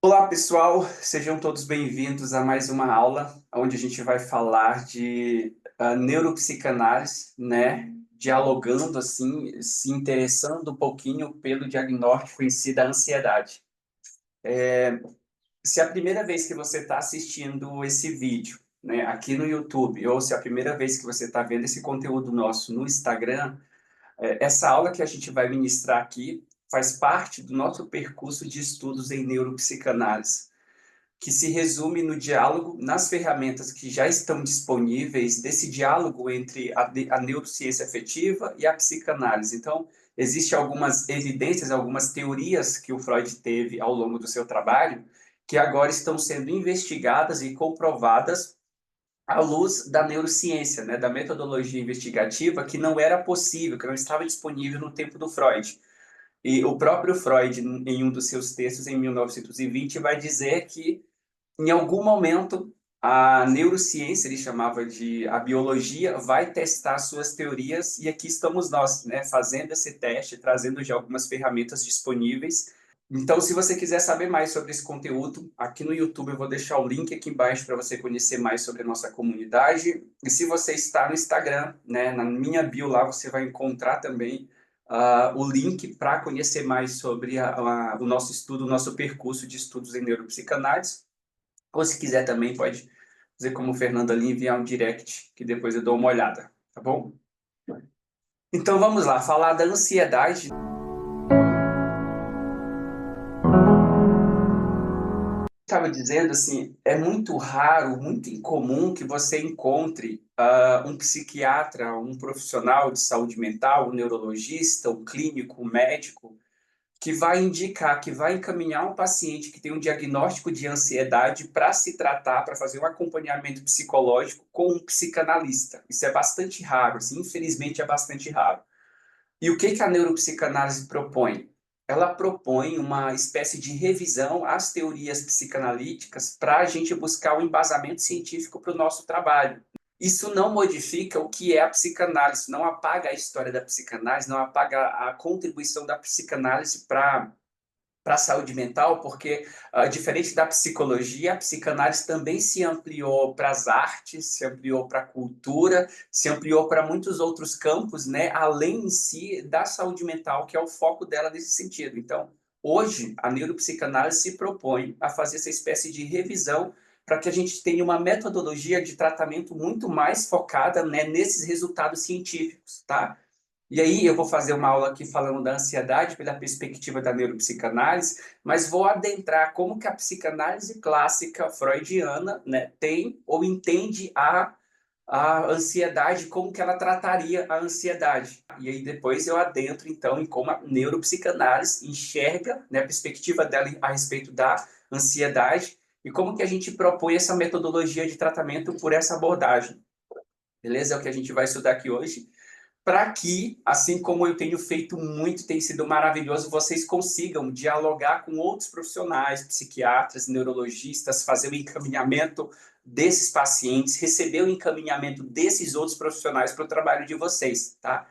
Olá, pessoal, sejam todos bem-vindos a mais uma aula, onde a gente vai falar de neuropsicanálise, né? Dialogando, assim, se interessando um pouquinho pelo diagnóstico em si da ansiedade. Se é a primeira vez que você está assistindo esse vídeo, né, aqui no YouTube, ou se é a primeira vez que você está vendo esse conteúdo nosso no Instagram, essa aula que a gente vai ministrar aqui faz parte do nosso percurso de estudos em neuropsicanálise, que se resume no diálogo, nas ferramentas que já estão disponíveis, desse diálogo entre a neurociência afetiva e a psicanálise. Então, existem algumas evidências, algumas teorias que o Freud teve ao longo do seu trabalho, que agora estão sendo investigadas e comprovadas à luz da neurociência, né, da metodologia investigativa, que não era possível, que não estava disponível no tempo do Freud. E o próprio Freud, em um dos seus textos, em 1920, vai dizer que em algum momento, a neurociência, ele chamava de a biologia, vai testar suas teorias e aqui estamos nós, né, fazendo esse teste, trazendo já algumas ferramentas disponíveis. Então, se você quiser saber mais sobre esse conteúdo, aqui no YouTube eu vou deixar o link aqui embaixo para você conhecer mais sobre a nossa comunidade. E se você está no Instagram, né, na minha bio lá você vai encontrar também o link para conhecer mais sobre o nosso estudo, o nosso percurso de estudos em neuropsicanálise. Ou se quiser também, pode fazer como o Fernando ali, enviar um direct, que depois eu dou uma olhada, tá bom? Então vamos lá, falar da ansiedade. Estava dizendo assim, é muito raro, muito incomum que você encontre um psiquiatra, um profissional de saúde mental, um neurologista, um clínico, um médico, que vai indicar, que vai encaminhar um paciente que tem um diagnóstico de ansiedade para se tratar, para fazer um acompanhamento psicológico com um psicanalista. Isso é bastante raro, assim, infelizmente é bastante raro. E o que a neuropsicanálise propõe? Ela propõe uma espécie de revisão às teorias psicanalíticas para a gente buscar o embasamento científico para o nosso trabalho. Isso não modifica o que é a psicanálise, não apaga a história da psicanálise, não apaga a contribuição da psicanálise para a saúde mental, porque, diferente da psicologia, a psicanálise também se ampliou para as artes, se ampliou para a cultura, se ampliou para muitos outros campos, né, além em si da saúde mental, que é o foco dela nesse sentido. Então, hoje, a neuropsicanálise se propõe a fazer essa espécie de revisão para que a gente tenha uma metodologia de tratamento muito mais focada, né, nesses resultados científicos, tá? E aí eu vou fazer uma aula aqui falando da ansiedade pela perspectiva da neuropsicanálise, mas vou adentrar como que a psicanálise clássica freudiana, né, tem ou entende a ansiedade, como que ela trataria a ansiedade. E aí depois eu adentro, então, em como a neuropsicanálise enxerga, né, a perspectiva dela a respeito da ansiedade e como que a gente propõe essa metodologia de tratamento por essa abordagem. Beleza? É o que a gente vai estudar aqui hoje para que, assim como eu tenho feito muito, tem sido maravilhoso, vocês consigam dialogar com outros profissionais, psiquiatras, neurologistas, fazer o encaminhamento desses pacientes, receber o encaminhamento desses outros profissionais para o trabalho de vocês, tá?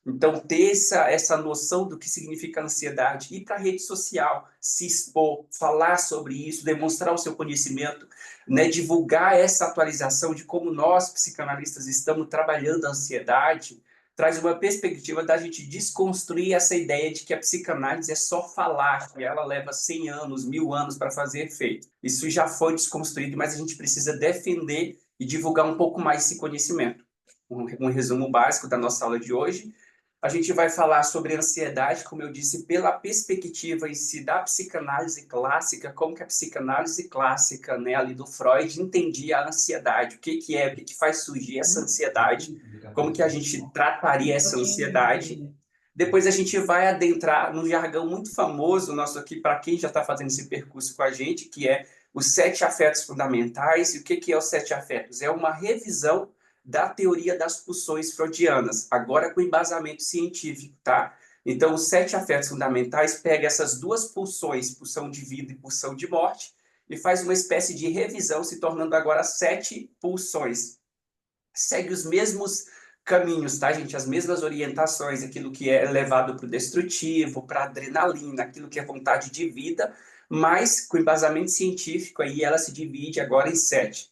Então, ter essa noção do que significa ansiedade, ir para a rede social, se expor, falar sobre isso, demonstrar o seu conhecimento, né, divulgar essa atualização de como nós, psicanalistas, estamos trabalhando a ansiedade, traz uma perspectiva da gente desconstruir essa ideia de que a psicanálise é só falar, que ela leva 100 anos, 1000 anos para fazer efeito. Isso já foi desconstruído, mas a gente precisa defender e divulgar um pouco mais esse conhecimento. Um resumo básico da nossa aula de hoje. A gente vai falar sobre ansiedade, como eu disse, pela perspectiva em si da psicanálise clássica, como que a psicanálise clássica, né, ali do Freud, entendia a ansiedade, o que que é, o que que faz surgir essa ansiedade, como que a gente trataria essa ansiedade. Depois a gente vai adentrar num jargão muito famoso nosso aqui, para quem já está fazendo esse percurso com a gente, que é os 7 afetos fundamentais. E o que que é os 7 afetos? É uma revisão da teoria das pulsões freudianas, agora com embasamento científico, tá? Então, os 7 afetos fundamentais pega essas duas pulsões, pulsão de vida e pulsão de morte, e faz uma espécie de revisão, se tornando agora 7 pulsões. Segue os mesmos caminhos, tá, gente? As mesmas orientações, aquilo que é levado para o destrutivo, para a adrenalina, aquilo que é vontade de vida, mas com embasamento científico, aí ela se divide agora em 7.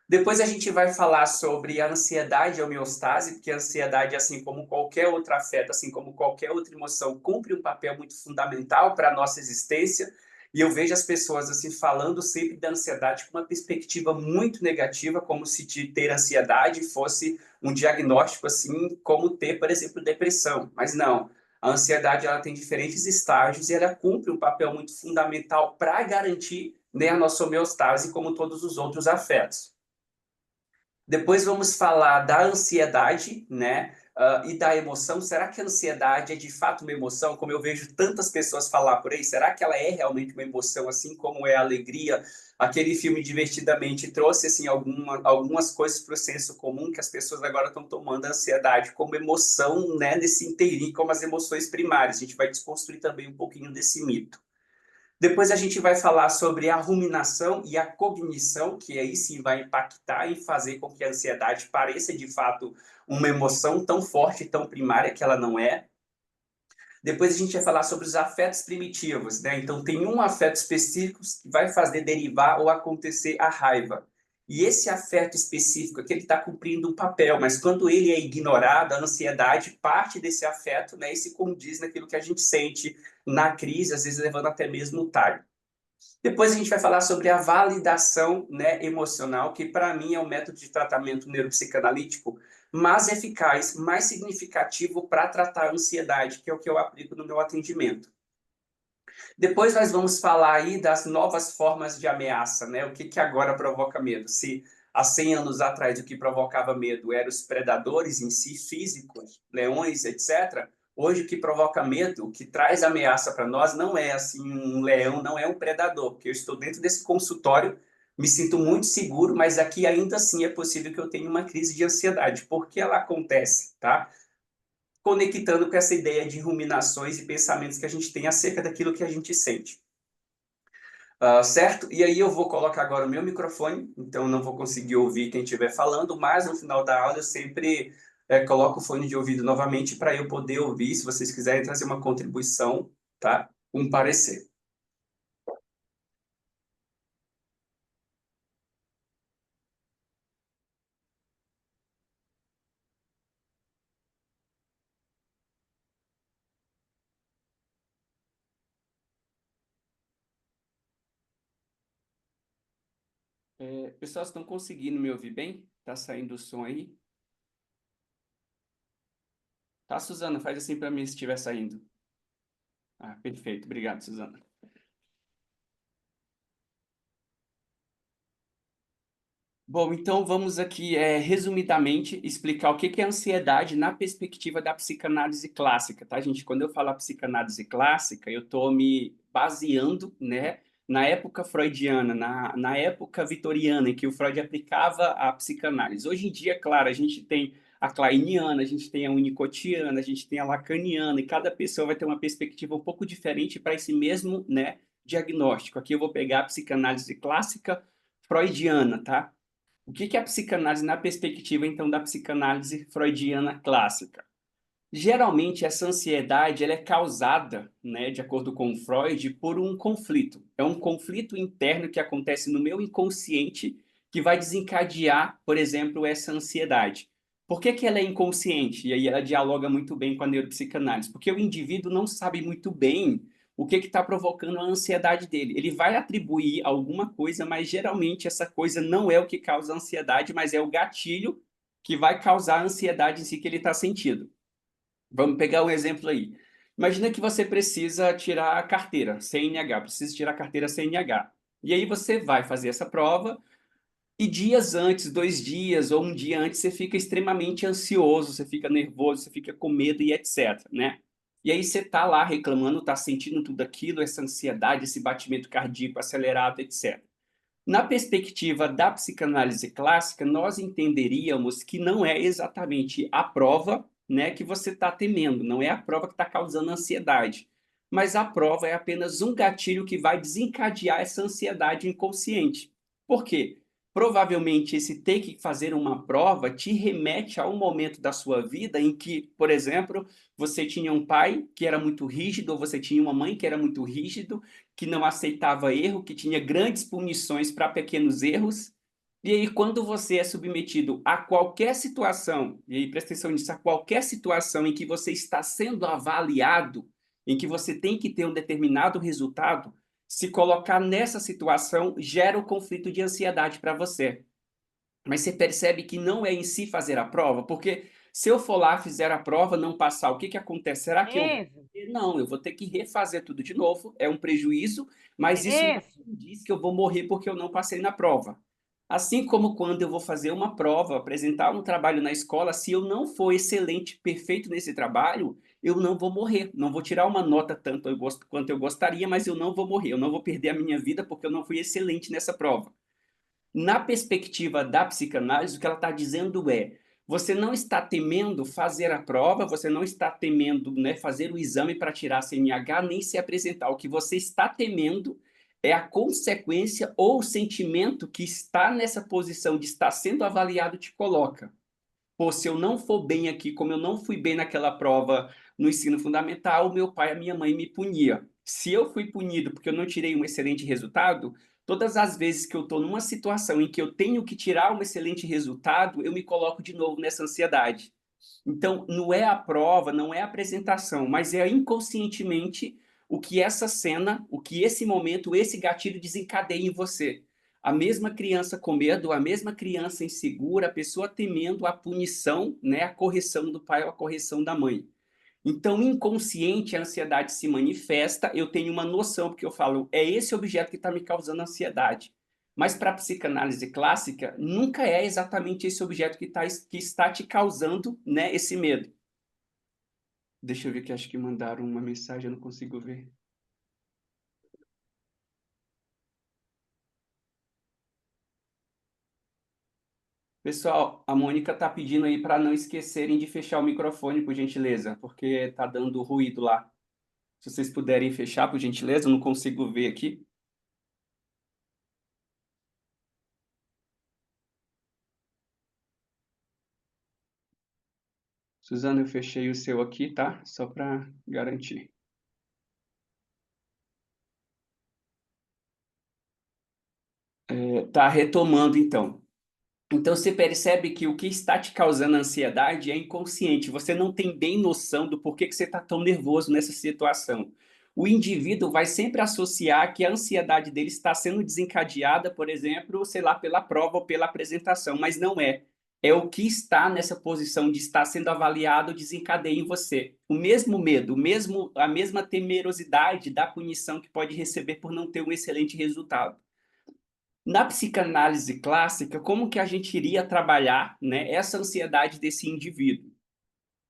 Depois a gente vai falar sobre a ansiedade e a homeostase, porque a ansiedade, assim como qualquer outro afeto, assim como qualquer outra emoção, cumpre um papel muito fundamental para a nossa existência. E eu vejo as pessoas assim falando sempre da ansiedade com uma perspectiva muito negativa, como se ter ansiedade fosse um diagnóstico assim como ter, por exemplo, depressão. Mas não. A ansiedade ela tem diferentes estágios e ela cumpre um papel muito fundamental para garantir, né, a nossa homeostase, como todos os outros afetos. Depois vamos falar da ansiedade, né? E da emoção. Será que a ansiedade é de fato uma emoção? Como eu vejo tantas pessoas falar por aí, será que ela é realmente uma emoção, assim como é a alegria? Aquele filme Divertidamente trouxe assim algumas coisas para o senso comum que as pessoas agora estão tomando a ansiedade como emoção, né? Nesse inteirinho, como as emoções primárias. A gente vai desconstruir também um pouquinho desse mito. Depois a gente vai falar sobre a ruminação e a cognição, que aí sim vai impactar e fazer com que a ansiedade pareça de fato uma emoção tão forte, tão primária que ela não é. Depois a gente vai falar sobre os afetos primitivos, né? Então tem um afeto específico que vai fazer derivar ou acontecer a raiva. E esse afeto específico aqui, ele está cumprindo um papel, mas quando ele é ignorado, a ansiedade parte desse afeto, né, e se condiz naquilo que a gente sente na crise, às vezes levando até mesmo o talho. Depois a gente vai falar sobre a validação, né, emocional, que para mim é um método de tratamento neuropsicanalítico mais eficaz, mais significativo para tratar a ansiedade, que é o que eu aplico no meu atendimento. Depois nós vamos falar aí das novas formas de ameaça, né? O que, que agora provoca medo? Se há 100 anos atrás o que provocava medo eram os predadores em si, físicos, leões, etc., hoje o que provoca medo, o que traz ameaça para nós, não é assim um leão, não é um predador, porque eu estou dentro desse consultório, me sinto muito seguro, mas aqui ainda assim é possível que eu tenha uma crise de ansiedade. Por que ela acontece, tá? Conectando com essa ideia de ruminações e pensamentos que a gente tem acerca daquilo que a gente sente. Certo? E aí eu vou colocar agora o meu microfone, então não vou conseguir ouvir quem estiver falando, mas no final da aula eu sempre coloco o fone de ouvido novamente para eu poder ouvir, se vocês quiserem trazer uma contribuição, tá? Um parecer. Pessoal, estão conseguindo me ouvir bem? Tá saindo o som aí? Tá, Suzana? Faz assim para mim se estiver saindo. Ah, perfeito. Obrigado, Suzana. Bom, então vamos aqui, resumidamente, explicar o que que é ansiedade na perspectiva da psicanálise clássica, tá, gente? Quando eu falo psicanálise clássica, eu estou me baseando, né, na época freudiana, na época vitoriana, em que o Freud aplicava a psicanálise. Hoje em dia, claro, a gente tem a kleiniana, a gente tem a winnicottiana, a gente tem a lacaniana, e cada pessoa vai ter uma perspectiva um pouco diferente para esse mesmo, né, diagnóstico. Aqui eu vou pegar a psicanálise clássica freudiana, tá? O que é a psicanálise na perspectiva, então, da psicanálise freudiana clássica? Geralmente, essa ansiedade ela é causada, né, de acordo com Freud, por um conflito. É um conflito interno que acontece no meu inconsciente que vai desencadear, por exemplo, essa ansiedade. Por que que ela é inconsciente? E aí ela dialoga muito bem com a neuropsicanálise. Porque o indivíduo não sabe muito bem o que está provocando a ansiedade dele. Ele vai atribuir alguma coisa, mas geralmente essa coisa não é o que causa a ansiedade, mas é o gatilho que vai causar a ansiedade em si que ele está sentindo. Vamos pegar um exemplo aí. Imagina que você precisa tirar a carteira CNH, precisa tirar a carteira CNH. E aí você vai fazer essa prova e dias antes, 2 dias ou um dia antes, você fica extremamente ansioso, você fica nervoso, você fica com medo e etc, né? E aí você tá lá reclamando, tá sentindo tudo aquilo, essa ansiedade, esse batimento cardíaco acelerado, etc. Na perspectiva da psicanálise clássica, nós entenderíamos que não é exatamente a prova, né, que você está temendo, não é a prova que está causando ansiedade, mas a prova é apenas um gatilho que vai desencadear essa ansiedade inconsciente. Por quê? Provavelmente esse ter que fazer uma prova te remete a um momento da sua vida em que, por exemplo, você tinha um pai que era muito rígido, ou você tinha uma mãe que era muito rígido, que não aceitava erro, que tinha grandes punições para pequenos erros. E aí, quando você é submetido a qualquer situação, e aí presta atenção nisso, a qualquer situação em que você está sendo avaliado, em que você tem que ter um determinado resultado, se colocar nessa situação gera o conflito de ansiedade para você. Mas você percebe que não é em si fazer a prova, porque se eu for lá, fizer a prova, não passar, o que que acontece? Será que eu vou Isso, morrer? Não, eu vou ter que refazer tudo de novo, é um prejuízo, mas isso isso. não diz que eu vou morrer porque eu não passei na prova. Assim como quando eu vou fazer uma prova, apresentar um trabalho na escola, se eu não for excelente, perfeito nesse trabalho, eu não vou morrer, não vou tirar uma nota tanto quanto eu gostaria, mas eu não vou morrer, eu não vou perder a minha vida porque eu não fui excelente nessa prova. Na perspectiva da psicanálise, o que ela está dizendo é: você não está temendo fazer a prova, você não está temendo, né, fazer o exame para tirar a CNH, nem se apresentar. O que você está temendo é a consequência ou o sentimento que está nessa posição de estar sendo avaliado te coloca. Pô, se eu não for bem aqui, como eu não fui bem naquela prova no ensino fundamental, meu pai e a minha mãe me punia. Se eu fui punido porque eu não tirei um excelente resultado, todas as vezes que eu estou numa situação em que eu tenho que tirar um excelente resultado, eu me coloco de novo nessa ansiedade. Então, não é a prova, não é a apresentação, mas é inconscientemente o que essa cena, o que esse momento, esse gatilho desencadeia em você. A mesma criança com medo, a mesma criança insegura, a pessoa temendo a punição, né, a correção do pai ou a correção da mãe. Então, inconsciente, a ansiedade se manifesta, eu tenho uma noção, porque eu falo, é esse objeto que está me causando ansiedade. Mas para a psicanálise clássica, nunca é exatamente esse objeto que está te causando, né, esse medo. Deixa eu ver que acho que mandaram uma mensagem, eu não consigo ver. Pessoal, a Mônica está pedindo aí para não esquecerem de fechar o microfone, por gentileza, porque está dando ruído lá. Se vocês puderem fechar, por gentileza, eu não consigo ver aqui. Suzana, eu fechei o seu aqui, tá? Só para garantir. Tá retomando então. Então você percebe que o que está te causando ansiedade é inconsciente. Você não tem bem noção do porquê que você está tão nervoso nessa situação. O indivíduo vai sempre associar que a ansiedade dele está sendo desencadeada, por exemplo, sei lá, pela prova ou pela apresentação, mas não é. É o que está nessa posição de estar sendo avaliado desencadeia em você. O mesmo medo, a mesma temerosidade da punição que pode receber por não ter um excelente resultado. Na psicanálise clássica, como que a gente iria trabalhar, né, essa ansiedade desse indivíduo?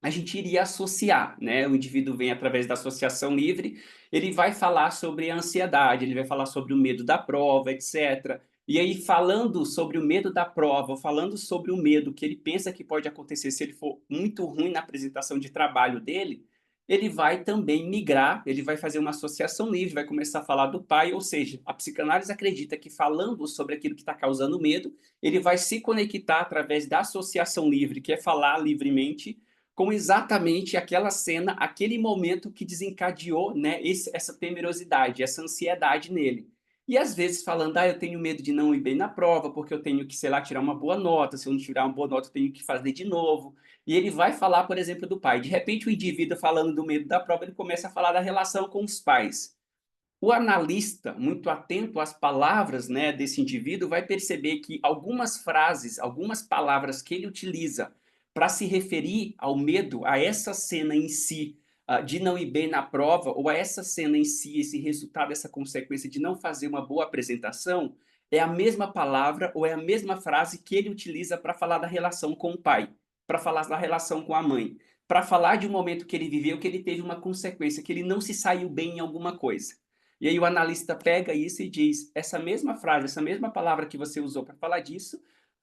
A gente iria associar, né? O indivíduo vem através da associação livre, ele vai falar sobre a ansiedade, ele vai falar sobre o medo da prova, etc. E aí, falando sobre o medo da prova, falando sobre o medo que ele pensa que pode acontecer se ele for muito ruim na apresentação de trabalho dele, ele vai também migrar, ele vai fazer uma associação livre, vai começar a falar do pai, ou seja, a psicanálise acredita que falando sobre aquilo que está causando medo, ele vai se conectar através da associação livre, que é falar livremente com exatamente aquela cena, aquele momento que desencadeou, né, essa temerosidade, essa ansiedade nele. E às vezes falando, eu tenho medo de não ir bem na prova, porque eu tenho que, sei lá, tirar uma boa nota, se eu não tirar uma boa nota, eu tenho que fazer de novo. E ele vai falar, por exemplo, do pai. De repente, o indivíduo falando do medo da prova, ele começa a falar da relação com os pais. O analista, muito atento às palavras, né, desse indivíduo, vai perceber que algumas frases, algumas palavras que ele utiliza para se referir ao medo, a essa cena em si, de não ir bem na prova, ou a essa cena em si, esse resultado, essa consequência de não fazer uma boa apresentação, é a mesma palavra ou é a mesma frase que ele utiliza para falar da relação com o pai, para falar da relação com a mãe, para falar de um momento que ele viveu, que ele teve uma consequência, que ele não se saiu bem em alguma coisa. E aí o analista pega isso e diz: essa mesma frase, essa mesma palavra que você usou para falar disso,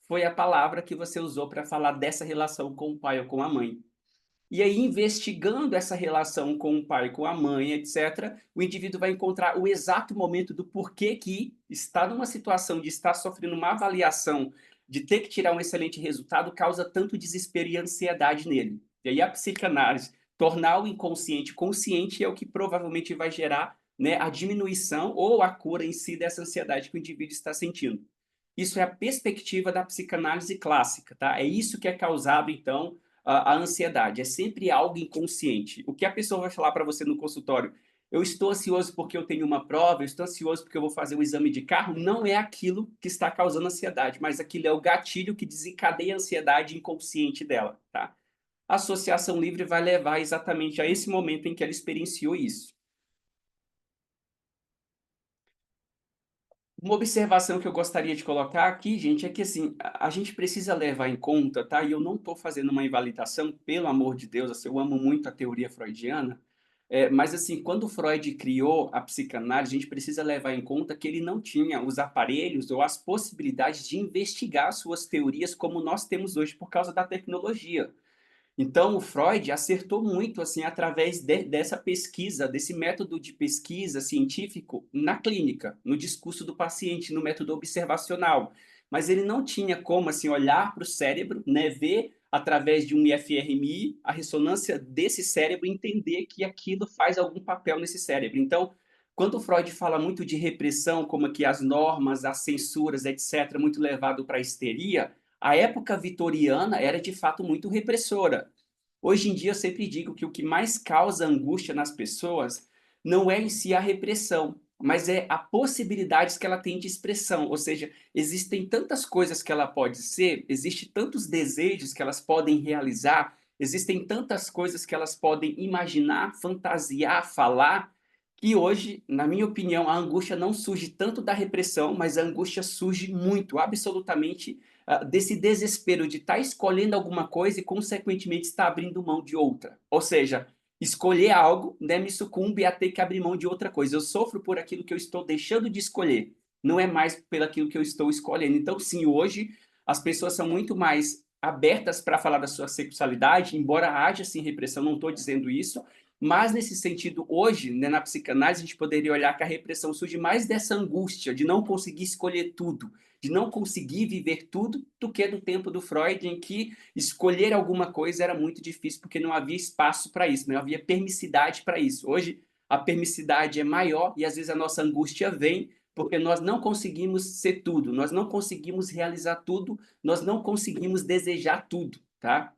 foi a palavra que você usou para falar dessa relação com o pai ou com a mãe. E aí, investigando essa relação com o pai, com a mãe, etc., o indivíduo vai encontrar o exato momento do porquê que está numa situação de estar sofrendo uma avaliação, de ter que tirar um excelente resultado, causa tanto desespero e ansiedade nele. E aí a psicanálise, tornar o inconsciente consciente é o que provavelmente vai gerar, né, a diminuição ou a cura em si dessa ansiedade que o indivíduo está sentindo. Isso é a perspectiva da psicanálise clássica, tá? É isso que é causado, então, a ansiedade. É sempre algo inconsciente. O que a pessoa vai falar para você no consultório, eu estou ansioso porque eu tenho uma prova, eu estou ansioso porque eu vou fazer um exame de carro, não é aquilo que está causando ansiedade, mas aquilo é o gatilho que desencadeia a ansiedade inconsciente dela, tá? A associação livre vai levar exatamente a esse momento em que ela experienciou isso. Uma observação que eu gostaria de colocar aqui, gente, é que assim, a gente precisa levar em conta, tá? E eu não estou fazendo uma invalidação, pelo amor de Deus, assim, eu amo muito a teoria freudiana, mas assim, quando Freud criou a psicanálise, a gente precisa levar em conta que ele não tinha os aparelhos ou as possibilidades de investigar suas teorias como nós temos hoje por causa da tecnologia. Então, o Freud acertou muito assim através dessa pesquisa, desse método de pesquisa científico na clínica, no discurso do paciente, no método observacional. Mas ele não tinha como assim olhar para o cérebro, né, ver através de um fMRI a ressonância desse cérebro e entender que aquilo faz algum papel nesse cérebro. Então, quando o Freud fala muito de repressão, como que as normas, as censuras, etc., muito levado para a histeria, a época vitoriana era de fato muito repressora. Hoje em dia eu sempre digo que o que mais causa angústia nas pessoas não é em si a repressão, mas é a possibilidades que ela tem de expressão, ou seja, existem tantas coisas que ela pode ser, existem tantos desejos que elas podem realizar, existem tantas coisas que elas podem imaginar, fantasiar, falar, que hoje, na minha opinião, a angústia não surge tanto da repressão, mas a angústia surge muito, absolutamente, desse desespero de estar escolhendo alguma coisa e, consequentemente, estar abrindo mão de outra. Ou seja, escolher algo, né, me sucumbe a ter que abrir mão de outra coisa. Eu sofro por aquilo que eu estou deixando de escolher, não é mais pelo aquilo que eu estou escolhendo. Então, sim, hoje as pessoas são muito mais abertas para falar da sua sexualidade, embora haja sim repressão, não estou dizendo isso, mas nesse sentido, hoje, né, na psicanálise, a gente poderia olhar que a repressão surge mais dessa angústia de não conseguir escolher tudo, de não conseguir viver tudo, do que do tempo do Freud, em que escolher alguma coisa era muito difícil, porque não havia espaço para isso, não havia permissidade para isso. Hoje, a permissidade é maior e às vezes a nossa angústia vem porque nós não conseguimos ser tudo, nós não conseguimos realizar tudo, nós não conseguimos desejar tudo, tá?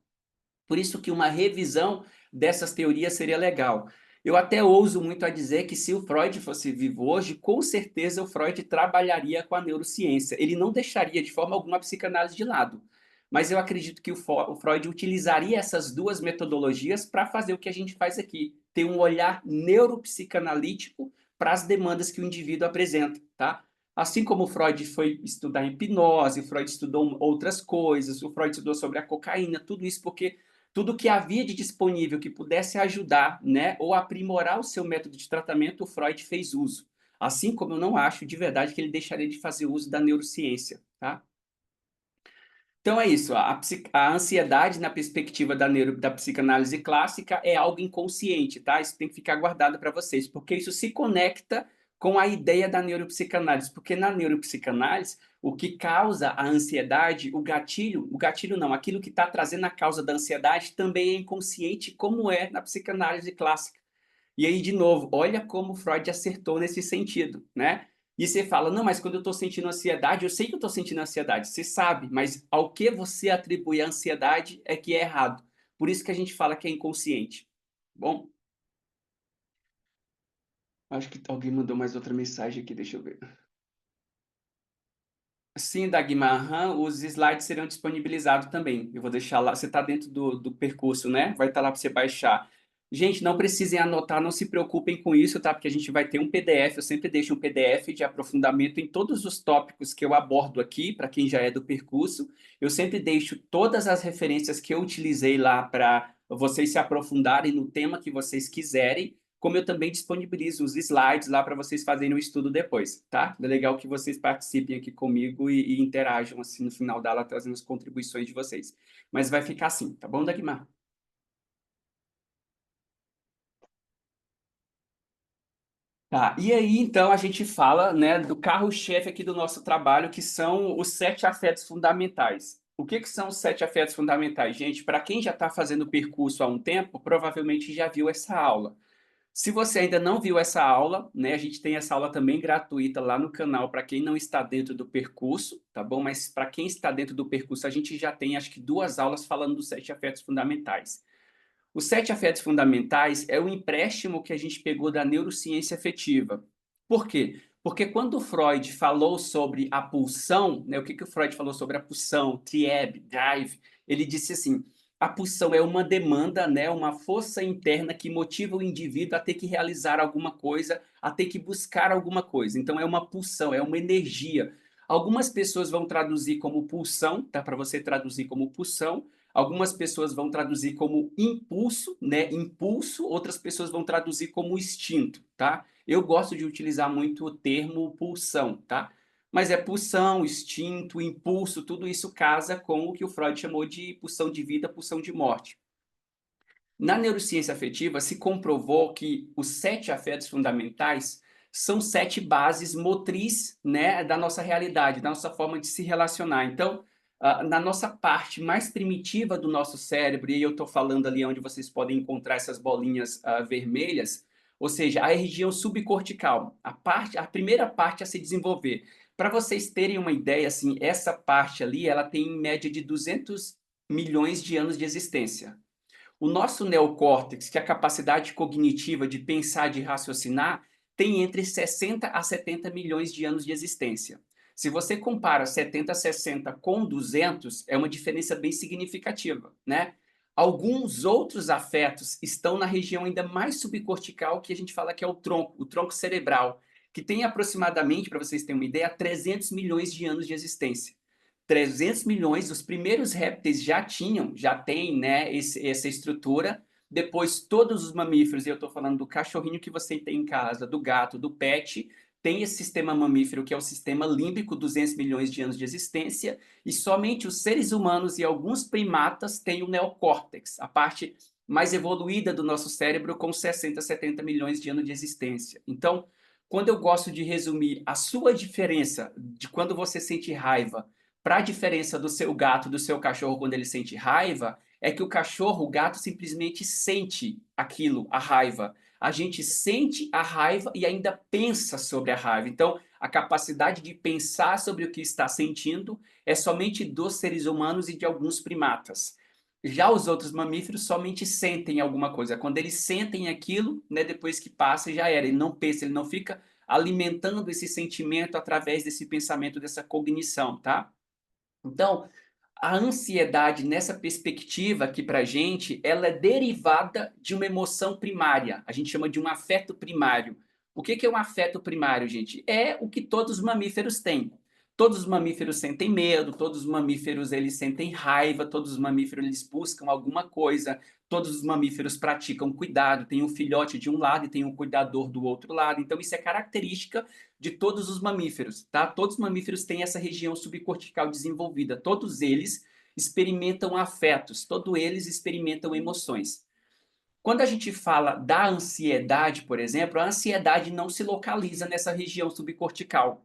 Por isso que uma revisão dessas teorias seria legal. Eu até ouso muito a dizer que se o Freud fosse vivo hoje, com certeza o Freud trabalharia com a neurociência. Ele não deixaria de forma alguma a psicanálise de lado. Mas eu acredito que o Freud utilizaria essas duas metodologias para fazer o que a gente faz aqui, ter um olhar neuropsicanalítico para as demandas que o indivíduo apresenta, tá? Assim como o Freud foi estudar hipnose, o Freud estudou outras coisas, o Freud estudou sobre a cocaína, tudo isso porque tudo que havia de disponível que pudesse ajudar, né, ou aprimorar o seu método de tratamento, o Freud fez uso. Assim como eu não acho de verdade que ele deixaria de fazer uso da neurociência, tá? Então é isso, a ansiedade na perspectiva da psicanálise clássica é algo inconsciente, tá? Isso tem que ficar guardado para vocês, porque isso se conecta com a ideia da neuropsicanálise, porque na neuropsicanálise, o que causa a ansiedade, o gatilho não, aquilo que está trazendo a causa da ansiedade também é inconsciente, como é na psicanálise clássica. E aí, de novo, olha como Freud acertou nesse sentido, né? E você fala, não, mas quando eu estou sentindo ansiedade, eu sei que eu estou sentindo ansiedade, você sabe, mas ao que você atribui a ansiedade é que é errado. Por isso que a gente fala que é inconsciente. Bom, acho que alguém mandou mais outra mensagem aqui, deixa eu ver. Sim, Dagmar, aham, os slides serão disponibilizados também. Eu vou deixar lá. Você está dentro do percurso, né? Vai estar lá para você baixar. Gente, não precisem anotar, não se preocupem com isso, tá? Porque a gente vai ter um PDF. Eu sempre deixo um PDF de aprofundamento em todos os tópicos que eu abordo aqui, para quem já é do percurso. Eu sempre deixo todas as referências que eu utilizei lá para vocês se aprofundarem no tema que vocês quiserem, como eu também disponibilizo os slides lá para vocês fazerem o estudo depois, tá? É legal que vocês participem aqui comigo e interajam assim no final da aula, trazendo as contribuições de vocês. Mas vai ficar assim, tá bom, Dagmar? Tá, e aí então a gente fala, né, do carro-chefe aqui do nosso trabalho, que são os 7 afetos fundamentais. O que que são os 7 afetos fundamentais? Gente, para quem já está fazendo o percurso há um tempo, provavelmente já viu essa aula. Se você ainda não viu essa aula, né, a gente tem essa aula também gratuita lá no canal para quem não está dentro do percurso, tá bom? Mas para quem está dentro do percurso, a gente já tem acho que 2 aulas falando dos 7 afetos fundamentais. Os 7 afetos fundamentais é o empréstimo que a gente pegou da neurociência afetiva. Por quê? Porque quando o Freud falou sobre a pulsão, né, o que, que o Freud falou sobre a pulsão, trieb, drive, ele disse assim, a pulsão é uma demanda, né, uma força interna que motiva o indivíduo a ter que realizar alguma coisa, a ter que buscar alguma coisa. Então é uma pulsão, é uma energia. Algumas pessoas vão traduzir como pulsão, tá? Para você traduzir como pulsão, algumas pessoas vão traduzir como impulso, né? Impulso, outras pessoas vão traduzir como instinto, tá? Eu gosto de utilizar muito o termo pulsão, tá? Mas é pulsão, instinto, impulso, tudo isso casa com o que o Freud chamou de pulsão de vida, pulsão de morte. Na neurociência afetiva, se comprovou que os 7 afetos fundamentais são 7 bases motriz, né, da nossa realidade, da nossa forma de se relacionar. Então, na nossa parte mais primitiva do nosso cérebro, e eu estou falando ali onde vocês podem encontrar essas bolinhas vermelhas, ou seja, a região subcortical, a primeira parte a se desenvolver. Para vocês terem uma ideia, assim, essa parte ali, ela tem em média de 200 milhões de anos de existência. O nosso neocórtex, que é a capacidade cognitiva de pensar, de raciocinar, tem entre 60 a 70 milhões de anos de existência. Se você compara 70 a 60 com 200, é uma diferença bem significativa, né? Alguns outros afetos estão na região ainda mais subcortical, que a gente fala que é o tronco cerebral, que tem aproximadamente, para vocês terem uma ideia, 300 milhões de anos de existência. 300 milhões, os primeiros répteis já têm, né, essa estrutura. Depois, todos os mamíferos, e eu estou falando do cachorrinho que você tem em casa, do gato, do pet, tem esse sistema mamífero, que é o sistema límbico, 200 milhões de anos de existência, e somente os seres humanos e alguns primatas têm o neocórtex, a parte mais evoluída do nosso cérebro, com 60, 70 milhões de anos de existência. Então, quando eu gosto de resumir a sua diferença de quando você sente raiva para a diferença do seu gato, do seu cachorro quando ele sente raiva, é que o cachorro, o gato simplesmente sente aquilo, a raiva. A gente sente a raiva e ainda pensa sobre a raiva. Então, a capacidade de pensar sobre o que está sentindo é somente dos seres humanos e de alguns primatas. Já os outros mamíferos somente sentem alguma coisa. Quando eles sentem aquilo, né, depois que passa, já era. Ele não pensa, ele não fica alimentando esse sentimento através desse pensamento, dessa cognição, tá? Então, a ansiedade nessa perspectiva aqui para a gente, ela é derivada de uma emoção primária. A gente chama de um afeto primário. O que é um afeto primário, gente? É o que todos os mamíferos têm. Todos os mamíferos sentem medo, todos os mamíferos eles sentem raiva, todos os mamíferos eles buscam alguma coisa, todos os mamíferos praticam cuidado, tem um filhote de um lado e tem um cuidador do outro lado. Então isso é característica de todos os mamíferos, tá? Todos os mamíferos têm essa região subcortical desenvolvida, todos eles experimentam afetos, todos eles experimentam emoções. Quando a gente fala da ansiedade, por exemplo, a ansiedade não se localiza nessa região subcortical.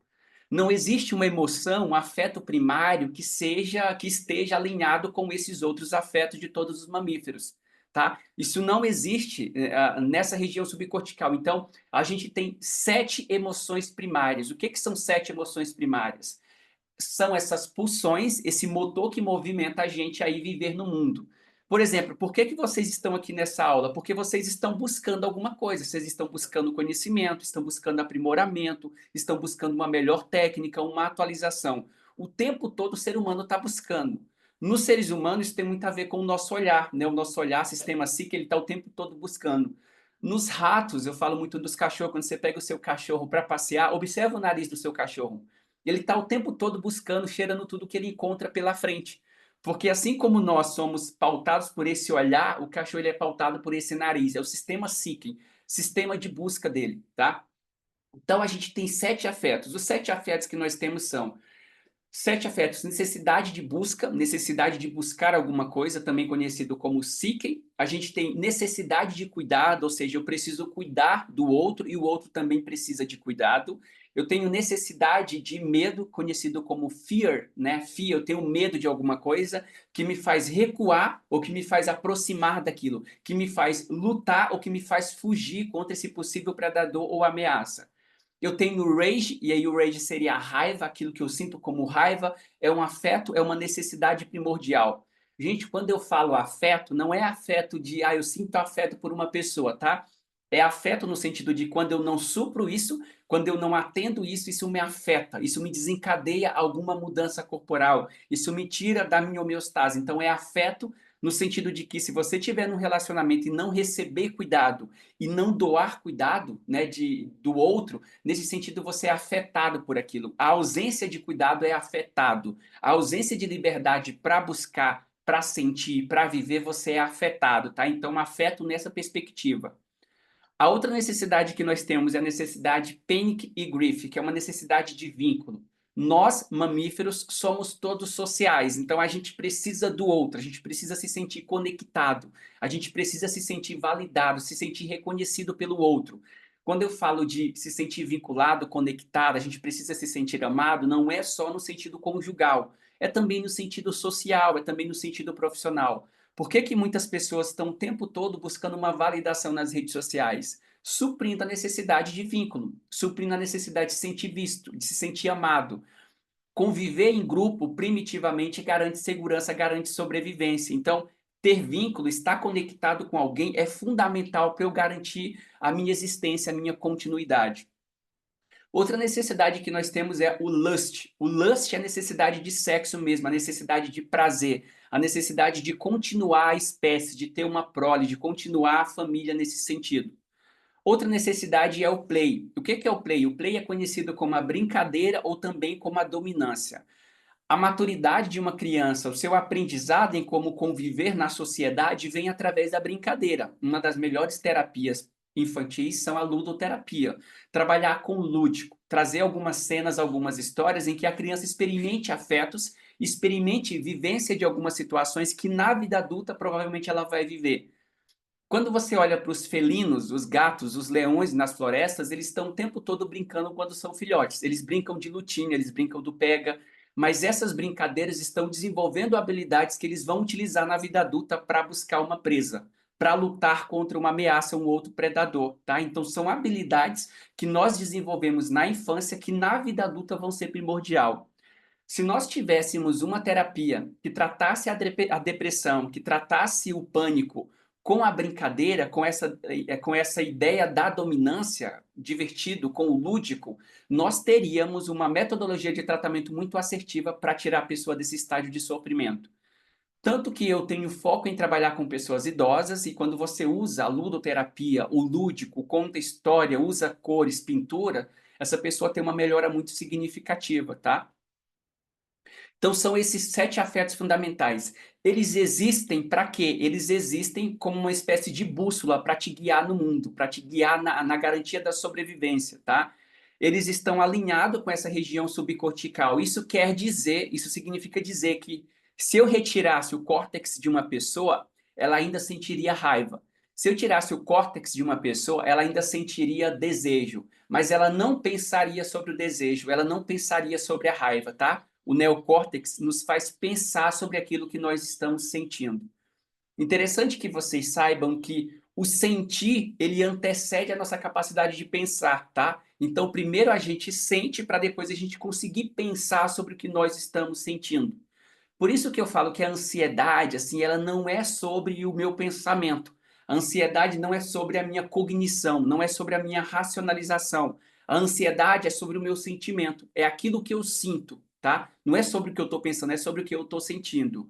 Não existe uma emoção, um afeto primário que esteja alinhado com esses outros afetos de todos os mamíferos, tá? Isso não existe nessa região subcortical. Então, a gente tem 7 emoções primárias. O que que são 7 emoções primárias? São essas pulsões, esse motor que movimenta a gente a ir viver no mundo. Por exemplo, por que que vocês estão aqui nessa aula? Porque vocês estão buscando alguma coisa, vocês estão buscando conhecimento, estão buscando aprimoramento, estão buscando uma melhor técnica, uma atualização. O tempo todo o ser humano está buscando. Nos seres humanos, isso tem muito a ver com o nosso olhar, né? O nosso olhar, sistema psíquico, ele está o tempo todo buscando. Nos ratos, eu falo muito dos cachorros, quando você pega o seu cachorro para passear, observa o nariz do seu cachorro. Ele está o tempo todo buscando, cheirando tudo que ele encontra pela frente. Porque assim como nós somos pautados por esse olhar, o cachorro ele é pautado por esse nariz. É o sistema seeking, sistema de busca dele, tá? Então a gente tem 7 afetos. Os 7 afetos que nós temos são 7 afetos: necessidade de busca, necessidade de buscar alguma coisa, também conhecido como seeking. A gente tem necessidade de cuidado, ou seja, eu preciso cuidar do outro e o outro também precisa de cuidado. Eu tenho necessidade de medo, conhecido como fear, né? Fear, eu tenho medo de alguma coisa que me faz recuar ou que me faz aproximar daquilo, que me faz lutar ou que me faz fugir contra esse possível predador ou ameaça. Eu tenho rage, e aí o rage seria a raiva, aquilo que eu sinto como raiva, é um afeto, é uma necessidade primordial. Gente, quando eu falo afeto, não é afeto de, eu sinto afeto por uma pessoa, tá? É afeto no sentido de quando eu não supro isso, quando eu não atendo isso, isso me afeta, isso me desencadeia alguma mudança corporal, isso me tira da minha homeostase. Então é afeto no sentido de que se você tiver num relacionamento e não receber cuidado e não doar cuidado, né, do outro, nesse sentido você é afetado por aquilo. A ausência de cuidado é afetado. A ausência de liberdade para buscar, para sentir, para viver, você é afetado, tá? Então, afeto nessa perspectiva. A outra necessidade que nós temos é a necessidade panic e grief, que é uma necessidade de vínculo. Nós, mamíferos, somos todos sociais, então a gente precisa do outro, a gente precisa se sentir conectado, a gente precisa se sentir validado, se sentir reconhecido pelo outro. Quando eu falo de se sentir vinculado, conectado, a gente precisa se sentir amado, não é só no sentido conjugal, é também no sentido social, é também no sentido profissional. Por que que muitas pessoas estão o tempo todo buscando uma validação nas redes sociais? Suprindo a necessidade de vínculo, suprindo a necessidade de se sentir visto, de se sentir amado. Conviver em grupo primitivamente garante segurança, garante sobrevivência. Então, ter vínculo, estar conectado com alguém é fundamental para eu garantir a minha existência, a minha continuidade. Outra necessidade que nós temos é o lust. O lust é a necessidade de sexo mesmo, a necessidade de prazer, a necessidade de continuar a espécie, de ter uma prole, de continuar a família nesse sentido. Outra necessidade é o play. O que é o play? O play é conhecido como a brincadeira ou também como a dominância. A maturidade de uma criança, o seu aprendizado em como conviver na sociedade vem através da brincadeira. Uma das melhores terapias infantis são a ludoterapia. Trabalhar com o lúdico, trazer algumas cenas, algumas histórias em que a criança experimente afetos, experimente vivência de algumas situações que na vida adulta provavelmente ela vai viver. Quando você olha para os felinos, os gatos, os leões nas florestas, eles estão o tempo todo brincando quando são filhotes. Eles brincam de lutinha, eles brincam do pega, mas essas brincadeiras estão desenvolvendo habilidades que eles vão utilizar na vida adulta para buscar uma presa, para lutar contra uma ameaça, um outro predador, tá? Então são habilidades que nós desenvolvemos na infância que na vida adulta vão ser primordial. Se nós tivéssemos uma terapia que tratasse a depressão, que tratasse o pânico com a brincadeira, com essa ideia da dominância, divertido, com o lúdico, nós teríamos uma metodologia de tratamento muito assertiva para tirar a pessoa desse estágio de sofrimento. Tanto que eu tenho foco em trabalhar com pessoas idosas, e quando você usa a ludoterapia, o lúdico, conta história, usa cores, pintura, essa pessoa tem uma melhora muito significativa, tá? Então, são esses 7 afetos fundamentais. Eles existem para quê? Eles existem como uma espécie de bússola para te guiar no mundo, para te guiar na garantia da sobrevivência, tá? Eles estão alinhados com essa região subcortical. Isso quer dizer, isso significa dizer que se eu retirasse o córtex de uma pessoa, ela ainda sentiria raiva. Se eu tirasse o córtex de uma pessoa, ela ainda sentiria desejo, mas ela não pensaria sobre o desejo, ela não pensaria sobre a raiva, tá? O neocórtex nos faz pensar sobre aquilo que nós estamos sentindo. Interessante que vocês saibam que o sentir, ele antecede a nossa capacidade de pensar, tá? Então, primeiro a gente sente para depois a gente conseguir pensar sobre o que nós estamos sentindo. Por isso que eu falo que a ansiedade, assim, ela não é sobre o meu pensamento. A ansiedade não é sobre a minha cognição, não é sobre a minha racionalização. A ansiedade é sobre o meu sentimento, é aquilo que eu sinto, tá? Não é sobre o que eu estou pensando, é sobre o que eu estou sentindo.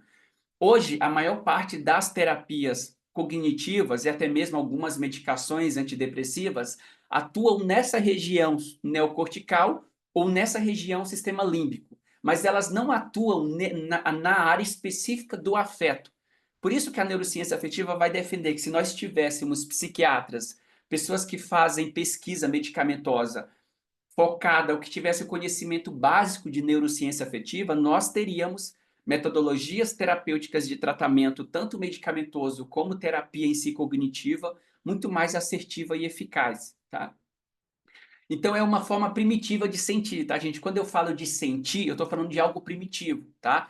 Hoje, a maior parte das terapias cognitivas e até mesmo algumas medicações antidepressivas atuam nessa região neocortical ou nessa região sistema límbico, mas elas não atuam na área específica do afeto. Por isso que a neurociência afetiva vai defender que se nós tivéssemos psiquiatras, pessoas que fazem pesquisa medicamentosa, focada, ou que tivesse o conhecimento básico de neurociência afetiva, nós teríamos metodologias terapêuticas de tratamento, tanto medicamentoso como terapia em si cognitiva, muito mais assertiva e eficaz, tá? Então é uma forma primitiva de sentir, tá, gente? Quando eu falo de sentir, eu estou falando de algo primitivo, tá?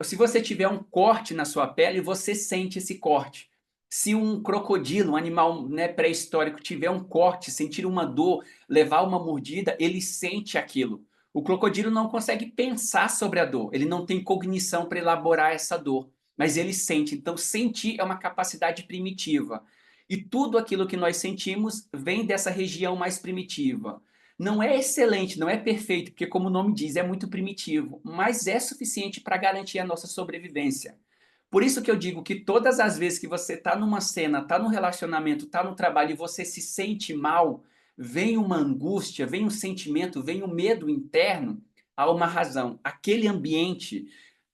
Se você tiver um corte na sua pele, você sente esse corte. Se um crocodilo, um animal, né, pré-histórico, tiver um corte, sentir uma dor, levar uma mordida, ele sente aquilo. O crocodilo não consegue pensar sobre a dor, ele não tem cognição para elaborar essa dor, mas ele sente. Então, sentir é uma capacidade primitiva. E tudo aquilo que nós sentimos vem dessa região mais primitiva. Não é excelente, não é perfeito, porque, como o nome diz, é muito primitivo, mas é suficiente para garantir a nossa sobrevivência. Por isso que eu digo que todas as vezes que você está numa cena, está num relacionamento, está no trabalho e você se sente mal, vem uma angústia, vem um sentimento, vem um medo interno, há uma razão. Aquele ambiente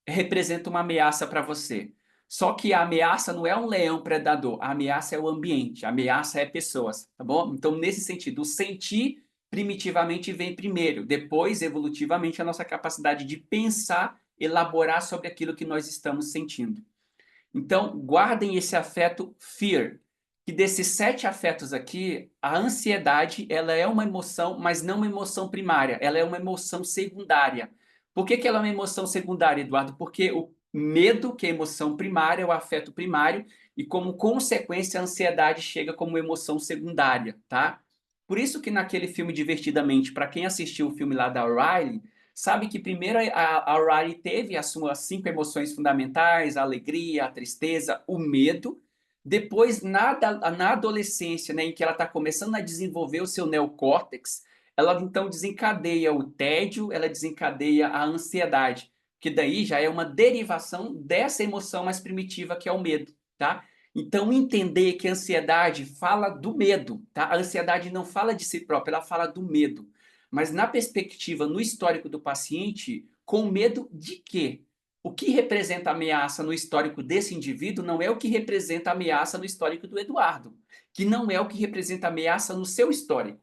representa uma ameaça para você. Só que a ameaça não é um leão predador, a ameaça é o ambiente, a ameaça é pessoas, tá bom? Então, nesse sentido, o sentir primitivamente vem primeiro, depois, evolutivamente, a nossa capacidade de pensar, elaborar sobre aquilo que nós estamos sentindo. Então, guardem esse afeto fear, que desses 7 afetos aqui, a ansiedade, ela é uma emoção, mas não uma emoção primária, ela é uma emoção secundária. Por que que ela é uma emoção secundária, Eduardo? Porque o medo, que é a emoção primária, é o afeto primário, e como consequência, a ansiedade chega como emoção secundária, tá? Por isso que naquele filme Divertidamente, para quem assistiu o filme lá da Riley, sabe que primeiro a Riley teve as suas 5 emoções fundamentais, a alegria, a tristeza, o medo. Depois, na adolescência, né, em que ela está começando a desenvolver o seu neocórtex, ela então desencadeia o tédio, ela desencadeia a ansiedade, que daí já é uma derivação dessa emoção mais primitiva que é o medo, tá? Então, entender que a ansiedade fala do medo, tá? A ansiedade não fala de si própria, ela fala do medo. Mas na perspectiva, no histórico do paciente, com medo de quê? O que representa ameaça no histórico desse indivíduo não é o que representa ameaça no histórico do Eduardo, que não é o que representa ameaça no seu histórico.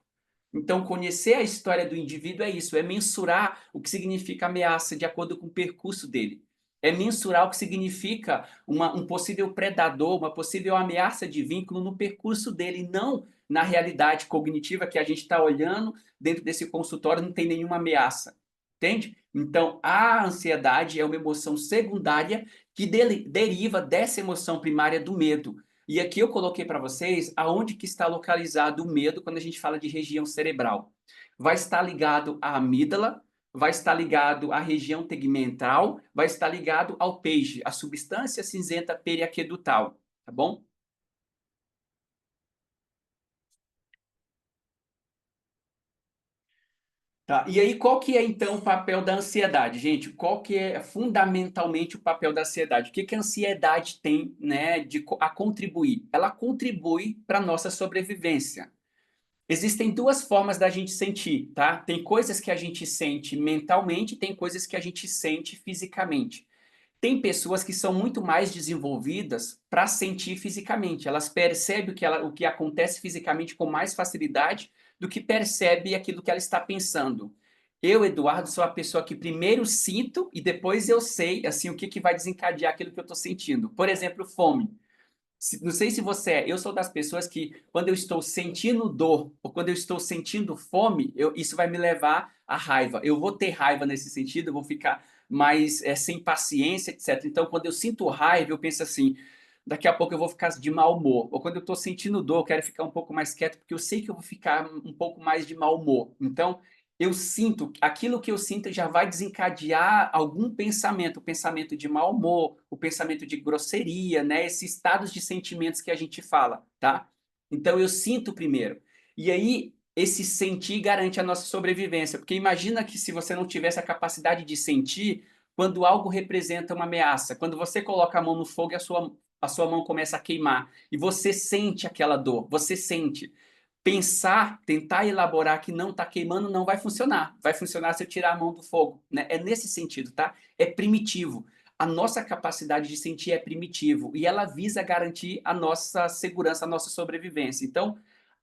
Então, conhecer a história do indivíduo é isso, é mensurar o que significa ameaça de acordo com o percurso dele. É mensurar o que significa um possível predador, uma possível ameaça de vínculo no percurso dele, não na realidade cognitiva que a gente está olhando dentro desse consultório, não tem nenhuma ameaça. Entende? Então, a ansiedade é uma emoção secundária que deriva dessa emoção primária do medo. E aqui eu coloquei para vocês aonde que está localizado o medo quando a gente fala de região cerebral. Vai estar ligado à amígdala, vai estar ligado à região tegmental, vai estar ligado ao peixe, a substância cinzenta periaquedutal, tá bom? Tá. E aí, qual que é então o papel da ansiedade, gente? Qual que é fundamentalmente o papel da ansiedade? O que que a ansiedade tem, né, a contribuir? Ela contribui para a nossa sobrevivência. Existem duas formas da gente sentir, tá? Tem coisas que a gente sente mentalmente, tem coisas que a gente sente fisicamente. Tem pessoas que são muito mais desenvolvidas para sentir fisicamente. Elas percebem o que acontece fisicamente com mais facilidade do que percebe aquilo que ela está pensando. Eu, Eduardo, sou a pessoa que primeiro sinto e depois eu sei assim o que, que vai desencadear aquilo que eu estou sentindo. Por exemplo, fome. Não sei se você é, eu sou das pessoas que, quando eu estou sentindo dor ou quando eu estou sentindo fome, isso vai me levar à raiva. Eu vou ter raiva nesse sentido, eu vou ficar mais sem paciência, etc. Então, quando eu sinto raiva, eu penso assim: daqui a pouco eu vou ficar de mau humor. Ou quando eu estou sentindo dor, eu quero ficar um pouco mais quieto, porque eu sei que eu vou ficar um pouco mais de mau humor. Então, eu sinto, aquilo que eu sinto já vai desencadear algum pensamento, o pensamento de mau humor, o pensamento de grosseria, né? Esses estados de sentimentos que a gente fala, tá? Então eu sinto primeiro. E aí esse sentir garante a nossa sobrevivência, porque imagina que se você não tivesse a capacidade de sentir, quando algo representa uma ameaça, quando você coloca a mão no fogo e a sua mão começa a queimar, e você sente aquela dor, você sente pensar, tentar elaborar que não está queimando, não vai funcionar. Vai funcionar se eu tirar a mão do fogo, né? É nesse sentido, tá? É primitivo. A nossa capacidade de sentir é primitivo e ela visa garantir a nossa segurança, a nossa sobrevivência. Então,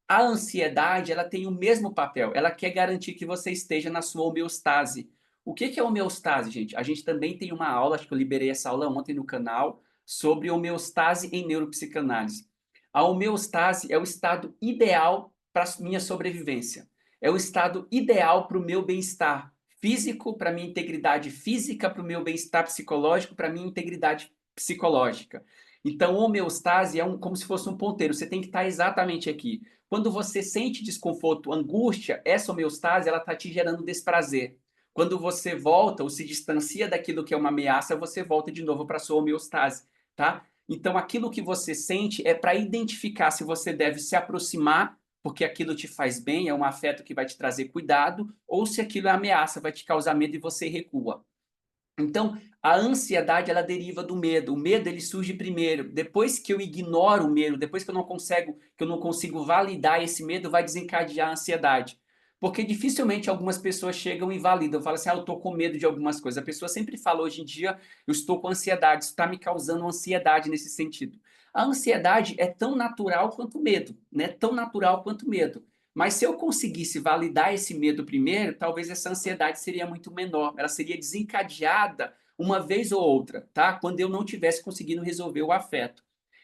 A ansiedade, ela tem o mesmo papel, ela quer garantir que você esteja na sua homeostase. O que que é homeostase, gente? A gente também tem uma aula, acho que eu liberei essa aula ontem no canal, sobre homeostase em neuropsicanálise. A homeostase é o estado ideal para a minha sobrevivência. É o estado ideal para o meu bem-estar físico, para a minha integridade física, para o meu bem-estar psicológico, para a minha integridade psicológica. Então, homeostase é como se fosse um ponteiro, você tem que estar exatamente aqui. Quando você sente desconforto, angústia, essa homeostase ela está te gerando desprazer. Quando você volta ou se distancia daquilo que é uma ameaça, você volta de novo para a sua homeostase, tá? Então, aquilo que você sente é para identificar se você deve se aproximar, porque aquilo te faz bem, é um afeto que vai te trazer cuidado, ou se aquilo é ameaça, vai te causar medo e você recua. Então, a ansiedade ela deriva do medo. O medo ele surge primeiro. Depois que eu ignoro o medo, depois que eu não consigo validar esse medo, vai desencadear a ansiedade. Porque dificilmente algumas pessoas chegam e validam, falam assim: "Ah, eu estou com medo de algumas coisas". A pessoa sempre fala hoje em dia: "Eu estou com ansiedade, isso está me causando ansiedade nesse sentido". A ansiedade é tão natural quanto o medo, né? Tão natural quanto o medo. Mas se eu conseguisse validar esse medo primeiro, talvez essa ansiedade seria muito menor. Ela seria desencadeada uma vez ou outra, tá? Quando eu não tivesse conseguindo resolver o afeto.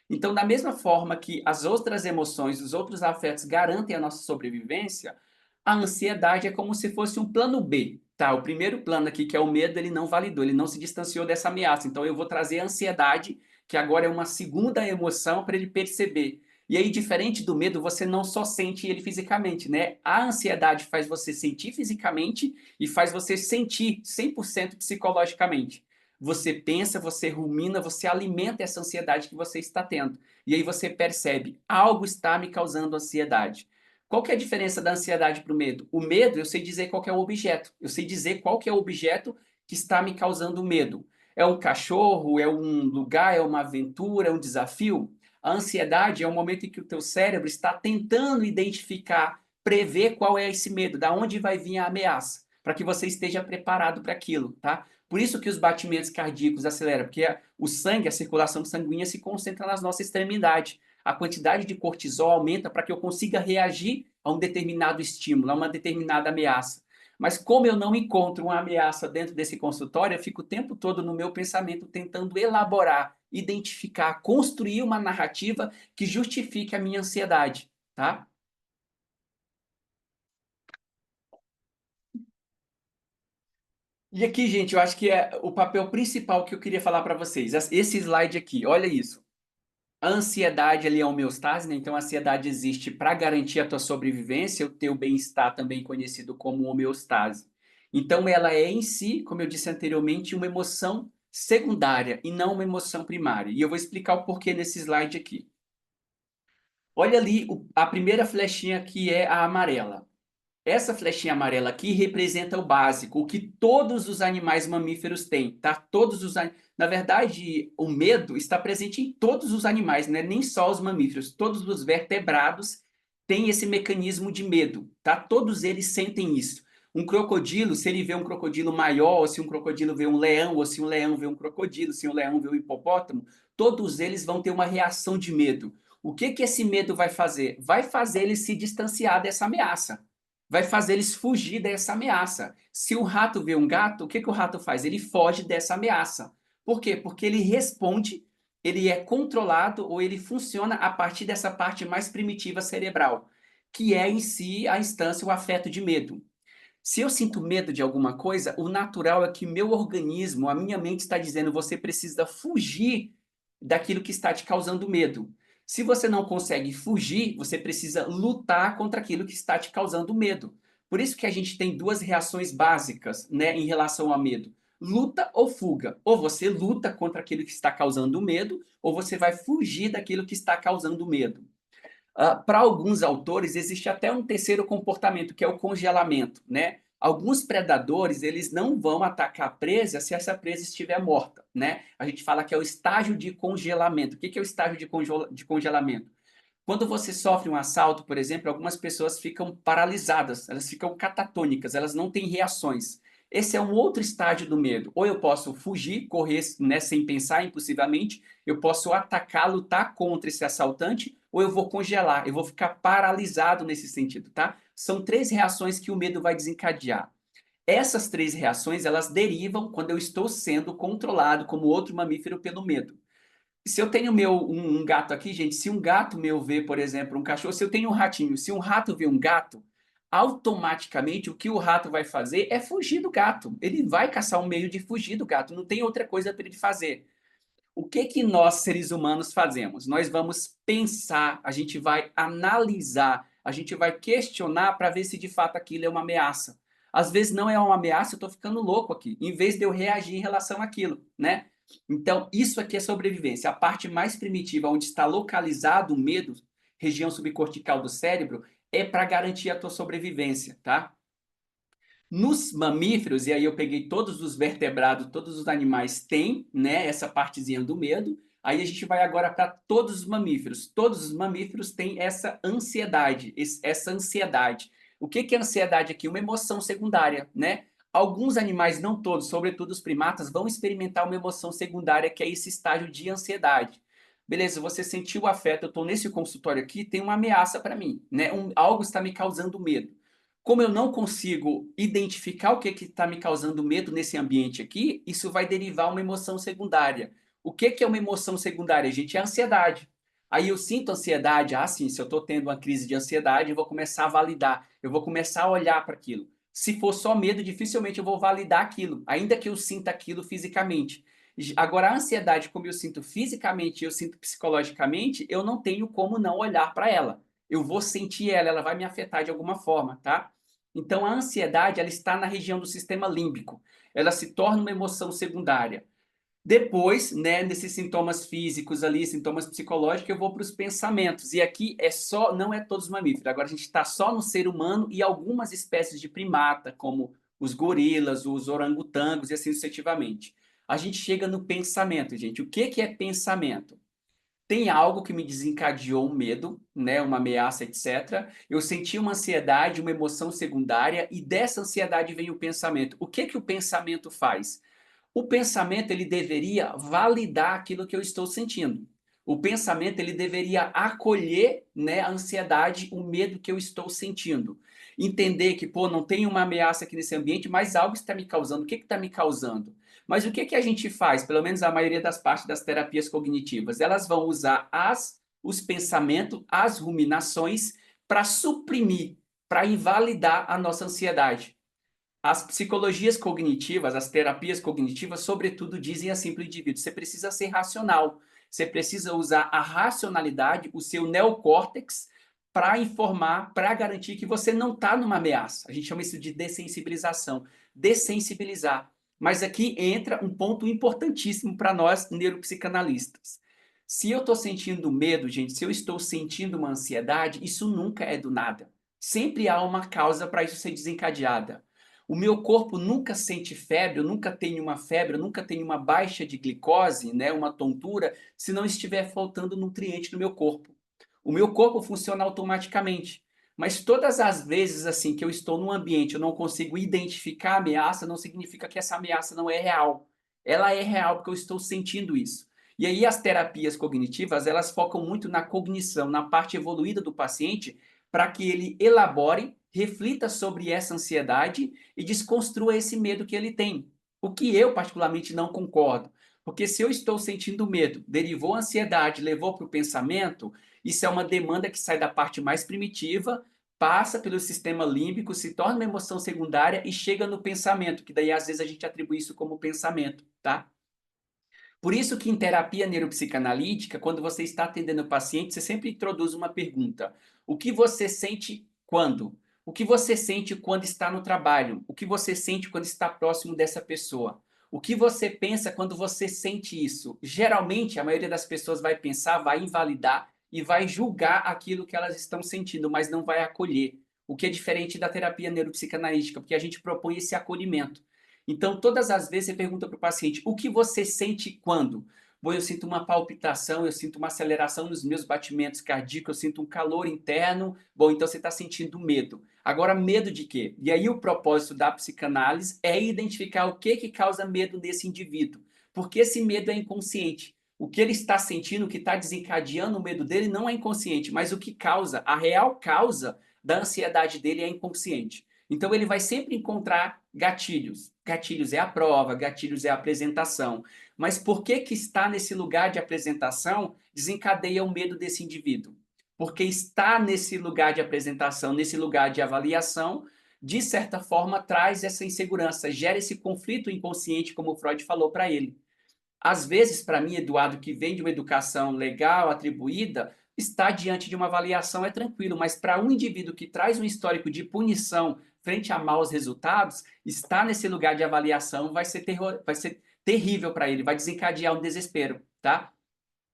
Então, da mesma forma que as outras emoções, os outros afetos garantem a nossa sobrevivência, a ansiedade é como se fosse um plano B, tá? O primeiro plano aqui, que é o medo, ele não validou, ele não se distanciou dessa ameaça. Então, eu vou trazer a ansiedade, que agora é uma segunda emoção para ele perceber. E aí, diferente do medo, você não só sente ele fisicamente, né? A ansiedade faz você sentir fisicamente e faz você sentir 100% psicologicamente. Você pensa, você rumina, você alimenta essa ansiedade que você está tendo. E aí você percebe, algo está me causando ansiedade. Qual que é a diferença da ansiedade para o medo? O medo, eu sei dizer qual que é o objeto. Eu sei dizer qual que é o objeto que está me causando medo. É um cachorro, é um lugar, é uma aventura, é um desafio? A ansiedade é o momento em que o teu cérebro está tentando identificar, prever qual é esse medo, da onde vai vir a ameaça, para que você esteja preparado para aquilo, tá? Por isso que os batimentos cardíacos aceleram, porque o sangue, a circulação sanguínea se concentra nas nossas extremidades. A quantidade de cortisol aumenta para que eu consiga reagir a um determinado estímulo, a uma determinada ameaça. Mas como eu não encontro uma ameaça dentro desse consultório, eu fico o tempo todo no meu pensamento tentando elaborar, identificar, construir uma narrativa que justifique a minha ansiedade, tá? E aqui, gente, eu acho que é o papel principal que eu queria falar para vocês. Esse slide aqui, olha isso. A ansiedade ali é homeostase, né? Então a ansiedade existe para garantir a tua sobrevivência, o teu bem-estar também conhecido como homeostase. Então ela é em si, como eu disse anteriormente, uma emoção secundária e não uma emoção primária. E eu vou explicar o porquê nesse slide aqui. Olha ali a primeira flechinha que é a amarela. Essa flechinha amarela aqui representa o básico, o que todos os animais mamíferos têm, tá? Na verdade, o medo está presente em todos os animais, né? Nem só os mamíferos, todos os vertebrados têm esse mecanismo de medo, tá? Todos eles sentem isso. Um crocodilo, se ele vê um crocodilo maior, ou se um crocodilo vê um leão, ou se um leão vê um crocodilo, se um leão vê um hipopótamo, todos eles vão ter uma reação de medo. O que que esse medo vai fazer? Vai fazer ele se distanciar dessa ameaça, vai fazer eles fugir dessa ameaça. Se o rato vê um gato, o que, que o rato faz? Ele foge dessa ameaça. Por quê? Porque ele responde, ele é controlado ou ele funciona a partir dessa parte mais primitiva cerebral, que é em si a instância, o afeto de medo. Se eu sinto medo de alguma coisa, o natural é que meu organismo, a minha mente está dizendo, você precisa fugir daquilo que está te causando medo. Se você não consegue fugir, você precisa lutar contra aquilo que está te causando medo. Por isso que a gente tem duas reações básicas, né, em relação ao medo. Luta ou fuga. Ou você luta contra aquilo que está causando medo, ou você vai fugir daquilo que está causando medo. Para alguns autores, existe até um terceiro comportamento, que é o congelamento, né? Alguns predadores, eles não vão atacar a presa se essa presa estiver morta, né? A gente fala que é o estágio de congelamento. O que que é o estágio de congelamento? Quando você sofre um assalto, por exemplo, algumas pessoas ficam paralisadas, elas ficam catatônicas, elas não têm reações. Esse é um outro estágio do medo. Ou eu posso fugir, correr, né, sem pensar, impulsivamente, eu posso atacar, lutar contra esse assaltante, ou eu vou congelar, eu vou ficar paralisado nesse sentido, tá? São três reações que o medo vai desencadear. Essas três reações, elas derivam quando eu estou sendo controlado como outro mamífero pelo medo. Se eu tenho um gato aqui, gente, se um gato meu vê, por exemplo, um cachorro, se eu tenho um ratinho, se um rato vê um gato, automaticamente o que o rato vai fazer é fugir do gato. Ele vai caçar um meio de fugir do gato, não tem outra coisa para ele fazer. O que que nós, seres humanos, fazemos? Nós vamos pensar, a gente vai analisar, a gente vai questionar para ver se de fato aquilo é uma ameaça. Às vezes não é uma ameaça, eu estou ficando louco aqui, em vez de eu reagir em relação àquilo, né? Então, isso aqui é sobrevivência. A parte mais primitiva, onde está localizado o medo, região subcortical do cérebro, é para garantir a tua sobrevivência, tá? Nos mamíferos, e aí eu peguei todos os vertebrados, todos os animais têm, né, essa partezinha do medo. Aí a gente vai agora para todos os mamíferos. Todos os mamíferos têm essa ansiedade, essa ansiedade. O que que é ansiedade aqui? Uma emoção secundária, né? Alguns animais, não todos, sobretudo os primatas, vão experimentar uma emoção secundária, que é esse estágio de ansiedade. Beleza, você sentiu o afeto, eu estou nesse consultório aqui, tem uma ameaça para mim, né? Algo está me causando medo. Como eu não consigo identificar o que está me causando medo nesse ambiente aqui, isso vai derivar uma emoção secundária. O que, que é uma emoção secundária, gente? É a ansiedade. Aí eu sinto ansiedade, sim, se eu estou tendo uma crise de ansiedade, eu vou começar a validar, eu vou começar a olhar para aquilo. Se for só medo, dificilmente eu vou validar aquilo, ainda que eu sinta aquilo fisicamente. Agora, a ansiedade, como eu sinto fisicamente e eu sinto psicologicamente, eu não tenho como não olhar para ela. Eu vou sentir ela, ela vai me afetar de alguma forma, tá? Então, a ansiedade, ela está na região do sistema límbico. Ela se torna uma emoção secundária. Depois, né, nesses sintomas físicos ali, sintomas psicológicos, eu vou para os pensamentos. E aqui é só, não é todos os mamíferos. Agora a gente está só no ser humano e algumas espécies de primata, como os gorilas, os orangotangos e assim sucessivamente. A gente chega no pensamento, gente. O que que é pensamento? Tem algo que me desencadeou um medo, né, uma ameaça, etc. Eu senti uma ansiedade, uma emoção secundária, e dessa ansiedade vem o pensamento. O que que o pensamento faz? O pensamento ele deveria validar aquilo que eu estou sentindo. O pensamento ele deveria acolher, né, a ansiedade, o medo que eu estou sentindo. Entender que, pô, não tem uma ameaça aqui nesse ambiente, mas algo está me causando. O que está me causando? Mas o que que a gente faz? Pelo menos a maioria das partes das terapias cognitivas, elas vão usar os pensamentos, as ruminações, para suprimir, para invalidar a nossa ansiedade. As psicologias cognitivas, as terapias cognitivas, sobretudo, dizem assim para o indivíduo: você precisa ser racional, você precisa usar a racionalidade, o seu neocórtex, para informar, para garantir que você não está numa ameaça. A gente chama isso de dessensibilização. Dessensibilizar. Mas aqui entra um ponto importantíssimo para nós neuropsicanalistas. Se eu estou sentindo medo, gente, se eu estou sentindo uma ansiedade, isso nunca é do nada. Sempre há uma causa para isso ser desencadeada. O meu corpo nunca sente febre, eu nunca tenho uma febre, eu nunca tenho uma baixa de glicose, né, uma tontura, se não estiver faltando nutriente no meu corpo. O meu corpo funciona automaticamente. Mas todas as vezes assim que eu estou num ambiente, eu não consigo identificar a ameaça, não significa que essa ameaça não é real. Ela é real porque eu estou sentindo isso. E aí as terapias cognitivas, elas focam muito na cognição, na parte evoluída do paciente, para que ele elabore, reflita sobre essa ansiedade e desconstrua esse medo que ele tem. O que eu particularmente não concordo. Porque se eu estou sentindo medo, derivou a ansiedade, levou para o pensamento, isso é uma demanda que sai da parte mais primitiva, passa pelo sistema límbico, se torna uma emoção secundária e chega no pensamento, que daí às vezes a gente atribui isso como pensamento, tá? Por isso que em terapia neuropsicanalítica, quando você está atendendo o paciente, você sempre introduz uma pergunta: o que você sente quando? O que você sente quando está no trabalho? O que você sente quando está próximo dessa pessoa? O que você pensa quando você sente isso? Geralmente, a maioria das pessoas vai pensar, vai invalidar e vai julgar aquilo que elas estão sentindo, mas não vai acolher. O que é diferente da terapia neuropsicanalítica, porque a gente propõe esse acolhimento. Então, todas as vezes você pergunta para o paciente: o que você sente quando? Bom, eu sinto uma palpitação, eu sinto uma aceleração nos meus batimentos cardíacos, eu sinto um calor interno. Bom, então você está sentindo medo. Agora, medo de quê? E aí o propósito da psicanálise é identificar o que causa medo nesse indivíduo. Porque esse medo é inconsciente. O que ele está sentindo, o que está desencadeando o medo dele não é inconsciente, mas o que causa, a real causa da ansiedade dele é inconsciente. Então ele vai sempre encontrar gatilhos. Gatilhos é a prova, gatilhos é a apresentação. Mas por que está nesse lugar de apresentação desencadeia o medo desse indivíduo? Porque está nesse lugar de apresentação, nesse lugar de avaliação, de certa forma traz essa insegurança, gera esse conflito inconsciente, como o Freud falou para ele. Às vezes, para mim, Eduardo, que vem de uma educação legal, atribuída, estar diante de uma avaliação é tranquilo, mas para um indivíduo que traz um histórico de punição frente a maus resultados, estar nesse lugar de avaliação vai ser terrível para ele, vai desencadear um desespero, tá?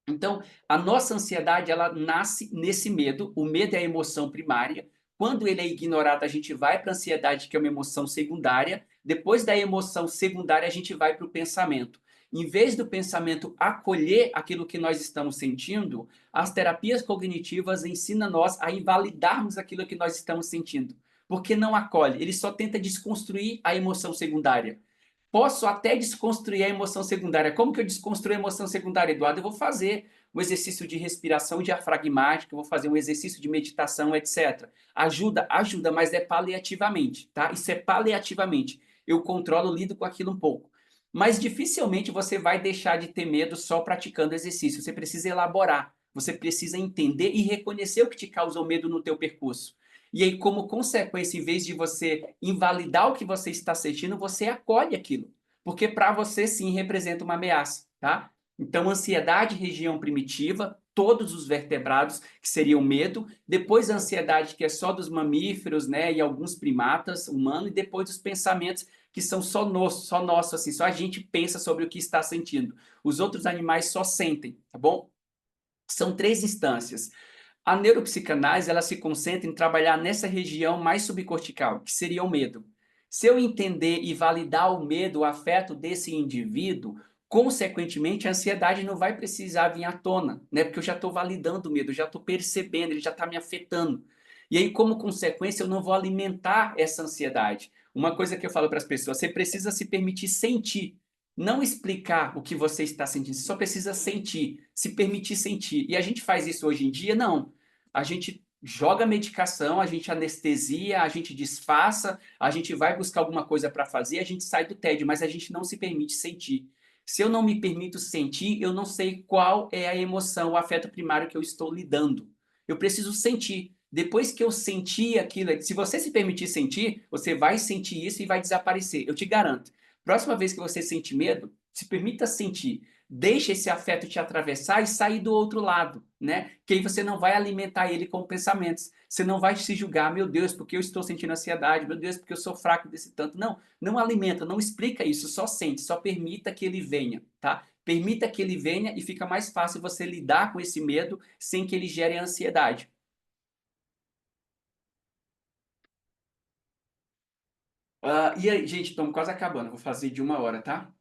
Então, a nossa ansiedade, ela nasce nesse medo. O medo é a emoção primária. Quando ele é ignorado, a gente vai para a ansiedade, que é uma emoção secundária. Depois da emoção secundária, a gente vai para o pensamento. Em vez do pensamento acolher aquilo que nós estamos sentindo, as terapias cognitivas ensinam nós a invalidarmos aquilo que nós estamos sentindo. Porque não acolhe, ele só tenta desconstruir a emoção secundária. Posso até desconstruir a emoção secundária. Como que eu desconstruo a emoção secundária, Eduardo? Eu vou fazer um exercício de respiração diafragmática, eu vou fazer um exercício de meditação, etc. Ajuda, ajuda, mas é paliativamente, tá? Isso é paliativamente. Eu controlo, lido com aquilo um pouco. Mas dificilmente você vai deixar de ter medo só praticando exercício. Você precisa elaborar, você precisa entender e reconhecer o que te causou medo no teu percurso. E aí, como consequência, em vez de você invalidar o que você está sentindo, você acolhe aquilo. Porque para você, sim, representa uma ameaça, tá? Então, ansiedade, região primitiva, todos os vertebrados, que seriam medo. Depois, a ansiedade, que é só dos mamíferos, né? E alguns primatas humanos. E depois, os pensamentos, que são só nosso, assim. Só a gente pensa sobre o que está sentindo. Os outros animais só sentem, tá bom? São três instâncias. A neuropsicanálise, ela se concentra em trabalhar nessa região mais subcortical, que seria o medo. Se eu entender e validar o medo, o afeto desse indivíduo, consequentemente a ansiedade não vai precisar vir à tona, né? Porque eu já estou validando o medo, já estou percebendo, ele já está me afetando. E aí, como consequência, eu não vou alimentar essa ansiedade. Uma coisa que eu falo para as pessoas, você precisa se permitir sentir, não explicar o que você está sentindo, você só precisa sentir, se permitir sentir. E a gente faz isso hoje em dia? Não. A gente joga medicação, a gente anestesia, a gente disfarça, a gente vai buscar alguma coisa para fazer, a gente sai do tédio, mas a gente não se permite sentir. Se eu não me permito sentir, eu não sei qual é a emoção, o afeto primário que eu estou lidando. Eu preciso sentir. Depois que eu sentir aquilo, se você se permitir sentir, você vai sentir isso e vai desaparecer. Eu te garanto. Próxima vez que você sente medo, se permita sentir. Deixa esse afeto te atravessar e sair do outro lado, né? Que aí você não vai alimentar ele com pensamentos. Você não vai se julgar, meu Deus, porque eu estou sentindo ansiedade, meu Deus, porque eu sou fraco desse tanto. Não, não alimenta, não explica isso, só sente, só permita que ele venha, tá? Permita que ele venha e fica mais fácil você lidar com esse medo sem que ele gere ansiedade. E aí, gente, estamos quase acabando, vou fazer de 1 hora, tá?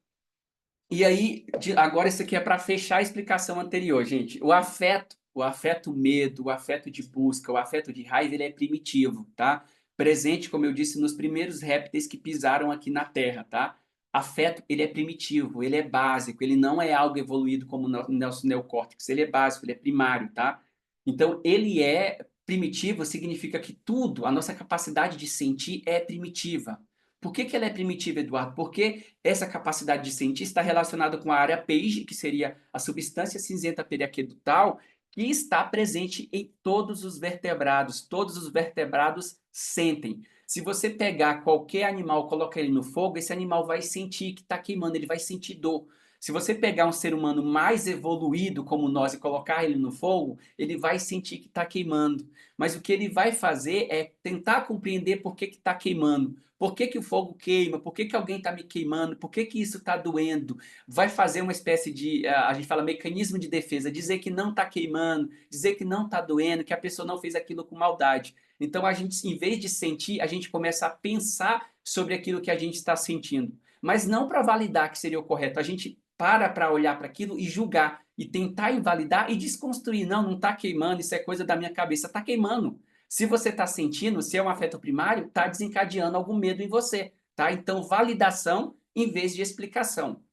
E aí, agora isso aqui é para fechar a explicação anterior, gente. O afeto medo, o afeto de busca, o afeto de raiva, ele é primitivo, tá? Presente, como eu disse, nos primeiros répteis que pisaram aqui na Terra, tá? Afeto, ele é primitivo, ele é básico, ele não é algo evoluído como o nosso neocórtex, ele é básico, ele é primário, tá? Então, ele é primitivo, significa que tudo, a nossa capacidade de sentir é primitiva. Por que ela é primitiva, Eduardo? Porque essa capacidade de sentir está relacionada com a área PAGE, que seria a substância cinzenta periaquedutal, que está presente em todos os vertebrados. Todos os vertebrados sentem. Se você pegar qualquer animal, colocar ele no fogo, esse animal vai sentir que está queimando, ele vai sentir dor. Se você pegar um ser humano mais evoluído como nós e colocar ele no fogo, ele vai sentir que está queimando. Mas o que ele vai fazer é tentar compreender por que está queimando. Por que o fogo queima? Por que alguém está me queimando? Por que isso está doendo? Vai fazer uma espécie de, a gente fala, mecanismo de defesa, dizer que não está queimando, dizer que não está doendo, que a pessoa não fez aquilo com maldade. Então, a gente, em vez de sentir, a gente começa a pensar sobre aquilo que a gente está sentindo. Mas não para validar que seria o correto. A gente para olhar para aquilo e julgar, e tentar invalidar e desconstruir. Não, não está queimando, isso é coisa da minha cabeça. Está queimando. Se você está sentindo, se é um afeto primário, está desencadeando algum medo em você. Tá? Então, validação em vez de explicação.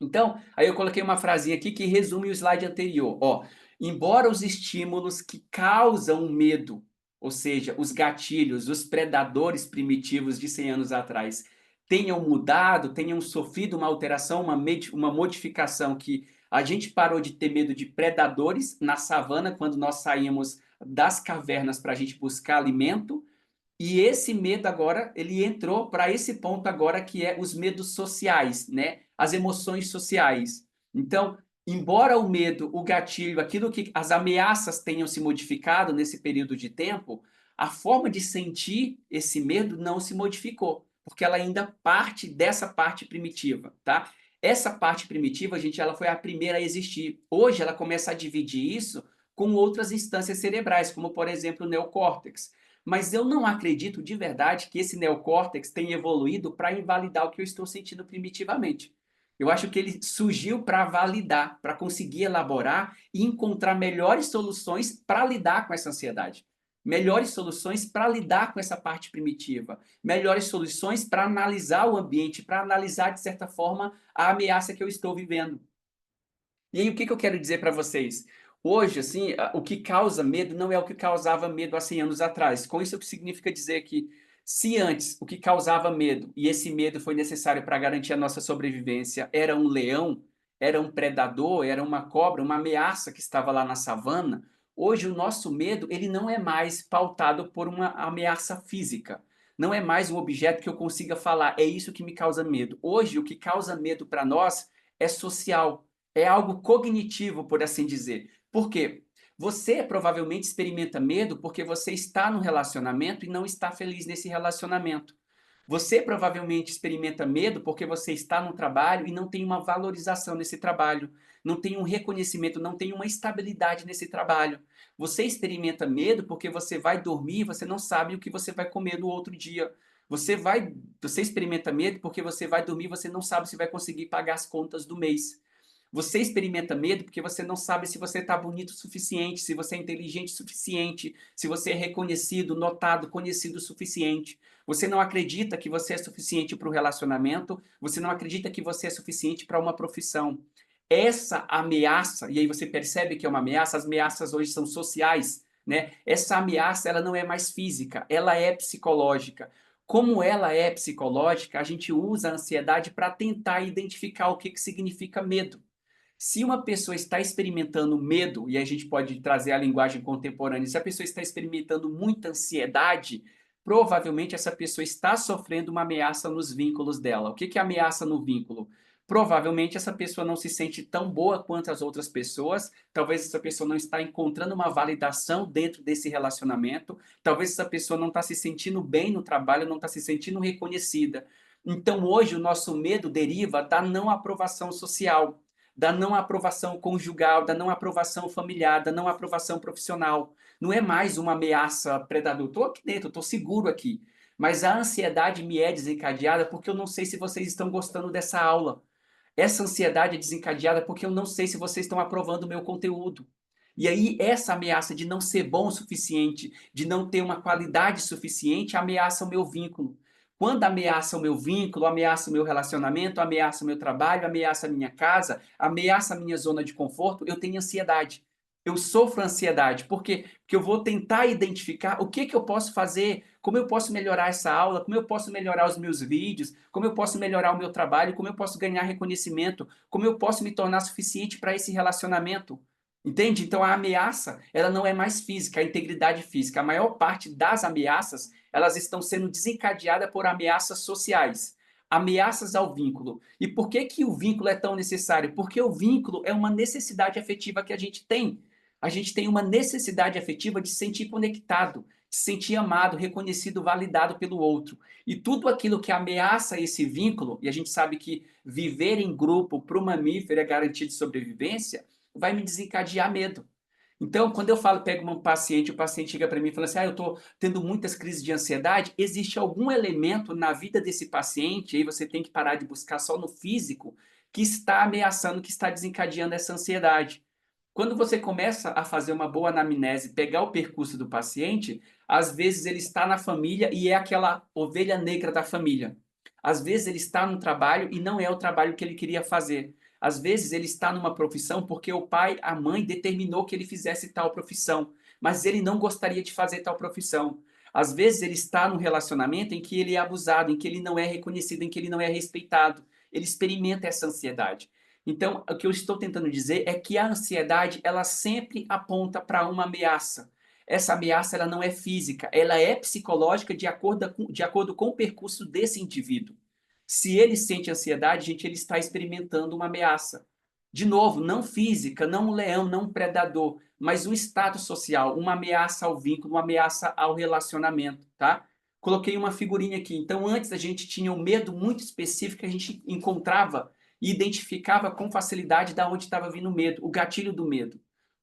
Então, aí eu coloquei uma frasinha aqui que resume o slide anterior. Ó, embora os estímulos que causam medo, ou seja, os gatilhos, os predadores primitivos de 100 anos atrás, tenham mudado, tenham sofrido uma alteração, uma modificação que a gente parou de ter medo de predadores na savana quando nós saímos das cavernas para a gente buscar alimento, e esse medo agora, ele entrou para esse ponto agora que é os medos sociais, né? As emoções sociais. Então, embora o medo, o gatilho, aquilo que as ameaças tenham se modificado nesse período de tempo, a forma de sentir esse medo não se modificou, porque ela ainda parte dessa parte primitiva, tá? Essa parte primitiva, gente, ela foi a primeira a existir. Hoje ela começa a dividir isso com outras instâncias cerebrais, como por exemplo o neocórtex. Mas eu não acredito de verdade que esse neocórtex tenha evoluído para invalidar o que eu estou sentindo primitivamente. Eu acho que ele surgiu para validar, para conseguir elaborar e encontrar melhores soluções para lidar com essa ansiedade. Melhores soluções para lidar com essa parte primitiva. Melhores soluções para analisar o ambiente, para analisar, de certa forma, a ameaça que eu estou vivendo. E aí, o que eu quero dizer para vocês? Hoje, assim, o que causa medo não é o que causava medo há 100 anos atrás. Com isso, o que significa dizer que, se antes o que causava medo, e esse medo foi necessário para garantir a nossa sobrevivência, era um leão, era um predador, era uma cobra, uma ameaça que estava lá na savana, hoje o nosso medo ele não é mais pautado por uma ameaça física. Não é mais um objeto que eu consiga falar, é isso que me causa medo. Hoje, o que causa medo para nós é social, é algo cognitivo, por assim dizer. Por quê? Você provavelmente experimenta medo porque você está no relacionamento e não está feliz nesse relacionamento. Você provavelmente experimenta medo porque você está no trabalho e não tem uma valorização nesse trabalho, não tem um reconhecimento, não tem uma estabilidade nesse trabalho. Você experimenta medo porque você vai dormir e você não sabe o que você vai comer no outro dia. Você experimenta medo porque você vai dormir e você não sabe se vai conseguir pagar as contas do mês. Você experimenta medo porque você não sabe se você está bonito o suficiente, se você é inteligente o suficiente, se você é reconhecido, notado, conhecido o suficiente. Você não acredita que você é suficiente para o relacionamento, você não acredita que você é suficiente para uma profissão. Essa ameaça, e aí você percebe que é uma ameaça, as ameaças hoje são sociais, né? Essa ameaça, ela não é mais física, ela é psicológica. Como ela é psicológica, a gente usa a ansiedade para tentar identificar o que, que significa medo. Se uma pessoa está experimentando medo, e a gente pode trazer a linguagem contemporânea, se a pessoa está experimentando muita ansiedade, provavelmente essa pessoa está sofrendo uma ameaça nos vínculos dela. O que que é ameaça no vínculo? Provavelmente essa pessoa não se sente tão boa quanto as outras pessoas, talvez essa pessoa não está encontrando uma validação dentro desse relacionamento, talvez essa pessoa não está se sentindo bem no trabalho, não está se sentindo reconhecida. Então, hoje, o nosso medo deriva da não aprovação social, da não aprovação conjugal, da não aprovação familiar, da não aprovação profissional. Não é mais uma ameaça predador. Estou aqui dentro, estou seguro aqui. Mas a ansiedade me é desencadeada porque eu não sei se vocês estão gostando dessa aula. Essa ansiedade é desencadeada porque eu não sei se vocês estão aprovando o meu conteúdo. E aí, essa ameaça de não ser bom o suficiente, de não ter uma qualidade suficiente, ameaça o meu vínculo. Quando ameaça o meu vínculo, ameaça o meu relacionamento, ameaça o meu trabalho, ameaça a minha casa, ameaça a minha zona de conforto, eu tenho ansiedade. Eu sofro ansiedade. Por quê? Porque eu vou tentar identificar o que, que eu posso fazer, como eu posso melhorar essa aula, como eu posso melhorar os meus vídeos, como eu posso melhorar o meu trabalho, como eu posso ganhar reconhecimento, como eu posso me tornar suficiente para esse relacionamento. Entende? Então a ameaça, ela não é mais física, a integridade física. A maior parte das ameaças, elas estão sendo desencadeadas por ameaças sociais, ameaças ao vínculo. E por que que o vínculo é tão necessário? Porque o vínculo é uma necessidade afetiva que a gente tem. A gente tem uma necessidade afetiva de se sentir conectado, de se sentir amado, reconhecido, validado pelo outro. E tudo aquilo que ameaça esse vínculo, e a gente sabe que viver em grupo para o mamífero é garantia de sobrevivência, vai me desencadear medo. Então, quando eu falo, pego um paciente, o paciente chega para mim e fala assim: eu estou tendo muitas crises de ansiedade, existe algum elemento na vida desse paciente, aí você tem que parar de buscar só no físico, que está ameaçando, que está desencadeando essa ansiedade. Quando você começa a fazer uma boa anamnese, pegar o percurso do paciente, às vezes ele está na família e é aquela ovelha negra da família. Às vezes ele está no trabalho e não é o trabalho que ele queria fazer. Às vezes ele está numa profissão porque o pai, a mãe determinou que ele fizesse tal profissão, mas ele não gostaria de fazer tal profissão. Às vezes ele está num relacionamento em que ele é abusado, em que ele não é reconhecido, em que ele não é respeitado. Ele experimenta essa ansiedade. Então, o que eu estou tentando dizer é que a ansiedade, ela sempre aponta para uma ameaça. Essa ameaça, ela não é física, ela é psicológica de acordo com o percurso desse indivíduo. Se ele sente ansiedade, gente, ele está experimentando uma ameaça. De novo, não física, não um leão, não um predador, mas um status social, uma ameaça ao vínculo, uma ameaça ao relacionamento, tá? Coloquei uma figurinha aqui. Então, antes a gente tinha um medo muito específico que a gente encontrava e identificava com facilidade de onde estava vindo o medo, o gatilho do medo.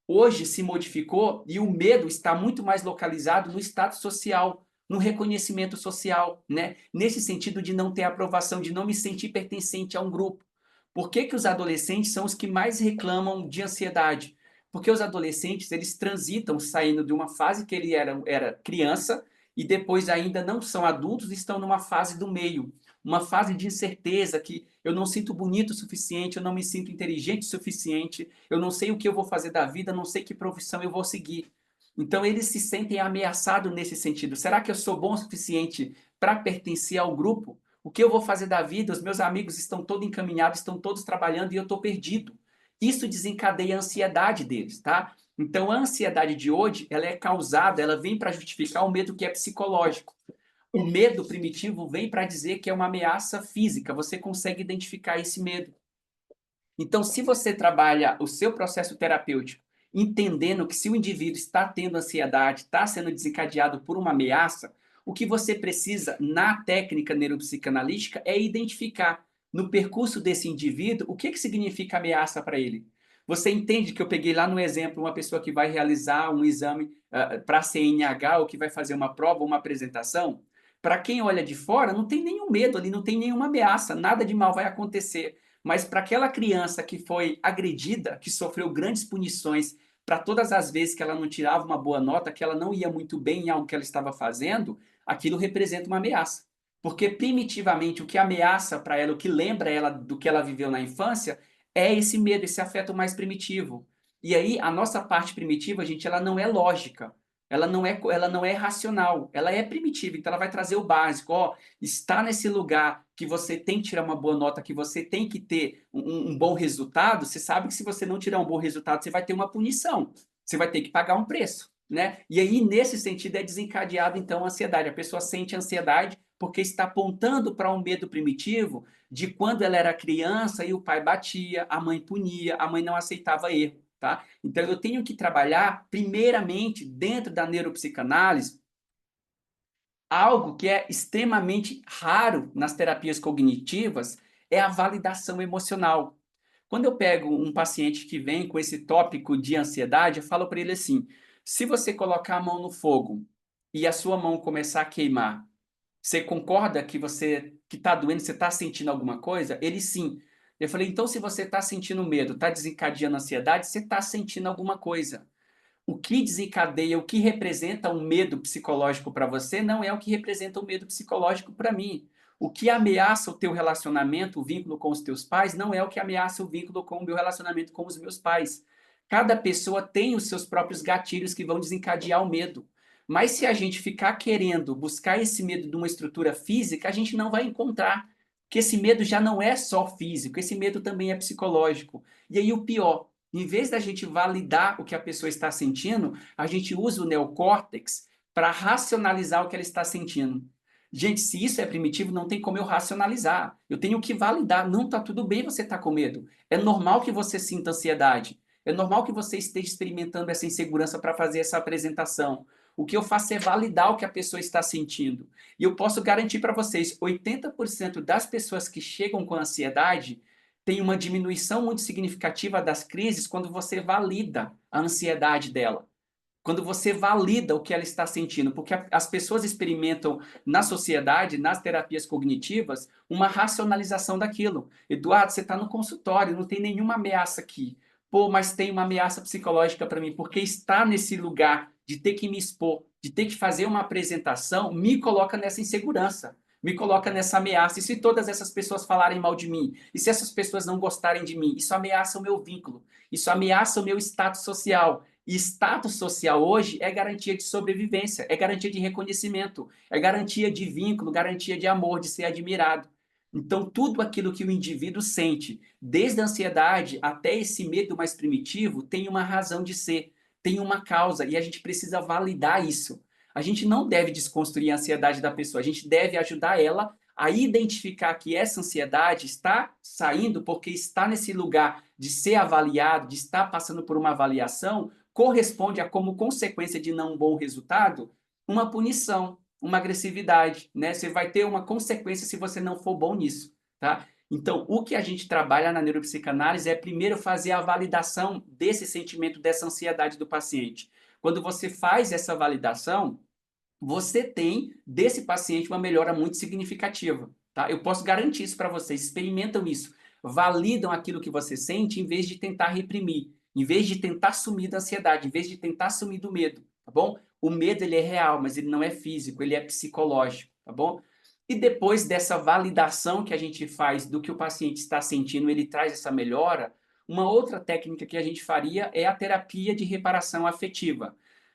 Hoje se modificou e o medo está muito mais localizado no status social, no reconhecimento social, né? Nesse sentido de não ter aprovação, de não me sentir pertencente a um grupo. Por que que os adolescentes são os que mais reclamam de ansiedade? Porque os adolescentes, eles transitam saindo de uma fase que ele era criança e depois ainda não são adultos, estão numa fase do meio, uma fase de incerteza que eu não sinto bonito o suficiente, eu não me sinto inteligente o suficiente, eu não sei o que eu vou fazer da vida, não sei que profissão eu vou seguir. Então eles se sentem ameaçados nesse sentido. Será que eu sou bom o suficiente para pertencer ao grupo? O que eu vou fazer da vida? Os meus amigos estão todos encaminhados, estão todos trabalhando e eu estou perdido. Isso desencadeia a ansiedade deles, tá? Então a ansiedade de hoje, ela é causada, ela vem para justificar o medo que é psicológico. O medo primitivo vem para dizer que é uma ameaça física, você consegue identificar esse medo. Então, se você trabalha o seu processo terapêutico entendendo que se o indivíduo está tendo ansiedade, está sendo desencadeado por uma ameaça, o que você precisa na técnica neuropsicanalítica é identificar no percurso desse indivíduo o que significa ameaça para ele. Você entende que eu peguei lá no exemplo uma pessoa que vai realizar um exame para CNH ou que vai fazer uma prova ou uma apresentação? Para quem olha de fora, não tem nenhum medo ali, não tem nenhuma ameaça, nada de mal vai acontecer. Mas para aquela criança que foi agredida, que sofreu grandes punições para todas as vezes que ela não tirava uma boa nota, que ela não ia muito bem em algo que ela estava fazendo, aquilo representa uma ameaça. Porque primitivamente o que ameaça para ela, o que lembra ela do que ela viveu na infância, é esse medo, esse afeto mais primitivo. E aí a nossa parte primitiva, gente, ela não é lógica. Ela não é racional, ela é primitiva, então ela vai trazer o básico, ó, está nesse lugar que você tem que tirar uma boa nota, que você tem que ter um bom resultado, você sabe que se você não tirar um bom resultado, você vai ter uma punição, você vai ter que pagar um preço, né? E aí, nesse sentido, é desencadeada, então, a ansiedade. A pessoa sente ansiedade porque está apontando para um medo primitivo de quando ela era criança e o pai batia, a mãe punia, a mãe não aceitava erro, tá? Então, eu tenho que trabalhar, primeiramente, dentro da neuropsicanálise, algo que é extremamente raro nas terapias cognitivas é a validação emocional. Quando eu pego um paciente que vem com esse tópico de ansiedade, eu falo para ele assim: se você colocar a mão no fogo e a sua mão começar a queimar, você concorda que você que está doendo, você está sentindo alguma coisa? Ele sim. Eu falei, então se você está sentindo medo, está desencadeando ansiedade, você está sentindo alguma coisa. O que desencadeia, o que representa um medo psicológico para você não é o que representa um medo psicológico para mim. O que ameaça o teu relacionamento, o vínculo com os teus pais, não é o que ameaça o vínculo com o meu relacionamento com os meus pais. Cada pessoa tem os seus próprios gatilhos que vão desencadear o medo. Mas se a gente ficar querendo buscar esse medo de uma estrutura física, a gente não vai encontrar. Porque esse medo já não é só físico, esse medo também é psicológico. E aí o pior, em vez da gente validar o que a pessoa está sentindo, a gente usa o neocórtex para racionalizar o que ela está sentindo. Gente, se isso é primitivo, não tem como eu racionalizar. Eu tenho que validar. Não está tudo bem você estar com medo. É normal que você sinta ansiedade. É normal que você esteja experimentando essa insegurança para fazer essa apresentação. O que eu faço é validar o que a pessoa está sentindo. E eu posso garantir para vocês, 80% das pessoas que chegam com ansiedade tem uma diminuição muito significativa das crises quando você valida a ansiedade dela. quando você valida o que ela está sentindo, porque as pessoas experimentam na sociedade, nas terapias cognitivas, uma racionalização daquilo. Eduardo, você está no consultório, não tem nenhuma ameaça aqui. Pô, mas tem uma ameaça psicológica para mim, porque estar nesse lugar de ter que me expor, de ter que fazer uma apresentação, me coloca nessa insegurança, me coloca nessa ameaça. E se todas essas pessoas falarem mal de mim? E se essas pessoas não gostarem de mim? Isso ameaça o meu vínculo, isso ameaça o meu status social. E status social hoje é garantia de sobrevivência, é garantia de reconhecimento, é garantia de vínculo, garantia de amor, de ser admirado. Então, tudo aquilo que o indivíduo sente, desde a ansiedade até esse medo mais primitivo, tem uma razão de ser, tem uma causa, e a gente precisa validar isso. A gente não deve desconstruir a ansiedade da pessoa, a gente deve ajudar ela a identificar que essa ansiedade está saindo porque está nesse lugar de ser avaliado, de estar passando por uma avaliação, corresponde a, como consequência de não bom resultado, uma punição, uma agressividade, né? Você vai ter uma consequência se você não for bom nisso, tá? Então, o que a gente trabalha na neuropsicanálise é primeiro fazer a validação desse sentimento, dessa ansiedade do paciente. Quando você faz essa validação, você tem desse paciente uma melhora muito significativa, tá? Eu posso garantir isso para vocês, experimentam isso, validam aquilo que você sente em vez de tentar reprimir, em vez de tentar sumir da ansiedade, em vez de tentar sumir do medo, tá bom? O medo ele é real, mas ele não é físico, ele é psicológico, tá bom? E depois dessa validação que a gente faz do que o paciente está sentindo, ele traz essa melhora, uma outra técnica que a gente faria é a terapia de reparação afetiva.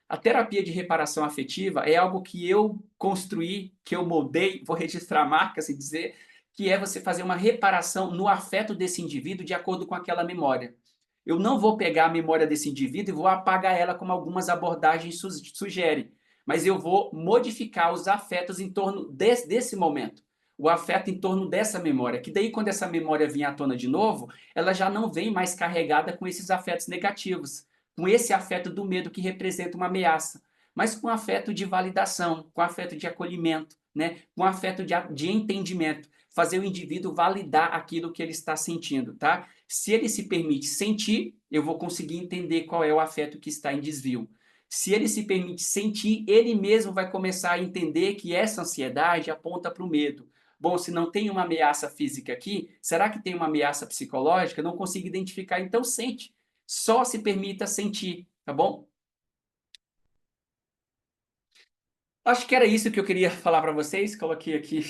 A terapia de reparação afetiva é algo que eu construí, que eu moldei, vou registrar a marca, se dizer, que é você fazer uma reparação no afeto desse indivíduo de acordo com aquela memória. Eu não vou pegar a memória desse indivíduo e vou apagar ela como algumas abordagens sugerem, mas eu vou modificar os afetos em torno desse momento. O afeto em torno dessa memória, que daí quando essa memória vier à tona de novo, ela já não vem mais carregada com esses afetos negativos, com esse afeto do medo que representa uma ameaça, mas com afeto de validação, com afeto de acolhimento, né? Com afeto de entendimento, fazer o indivíduo validar aquilo que ele está sentindo, tá? Se ele se permite sentir, eu vou conseguir entender qual é o afeto que está em desvio. Se ele se permite sentir, ele mesmo vai começar a entender que essa ansiedade aponta para o medo. Bom, se não tem uma ameaça física aqui, será que tem uma ameaça psicológica? Não consigo identificar, então sente. Só se permita sentir, tá bom? Acho que era isso que eu queria falar para vocês. Coloquei aqui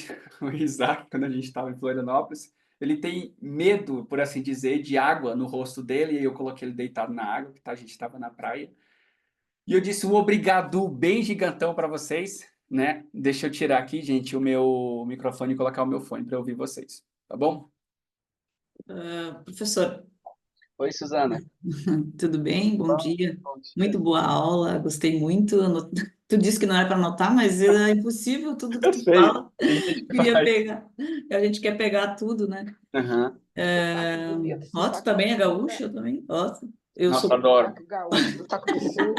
o Isaac quando a gente estava em Florianópolis. Ele tem medo, por assim dizer, de água no rosto dele, e eu coloquei ele deitado na água, que tá, a gente estava na praia. E eu disse um obrigado bem gigantão para vocês, né? Deixa eu tirar aqui, gente, o meu microfone e colocar o meu fone para ouvir vocês, tá bom? Professor, Oi, Suzana. tudo bem? Bom Bom, dia. bom dia. Muito boa aula, gostei muito. Tu disse que não era para anotar, mas é impossível tudo que Eu tu sei, fala. tem gente que Queria faz. pegar. A gente quer pegar tudo, né? Aham. Sotaque bonito, Ó, tu sotaque também é bonito, gaúcha? né? Eu também gosto. Eu Nossa, sou. adoro. Sotaque gaúcho, sotaque do sul.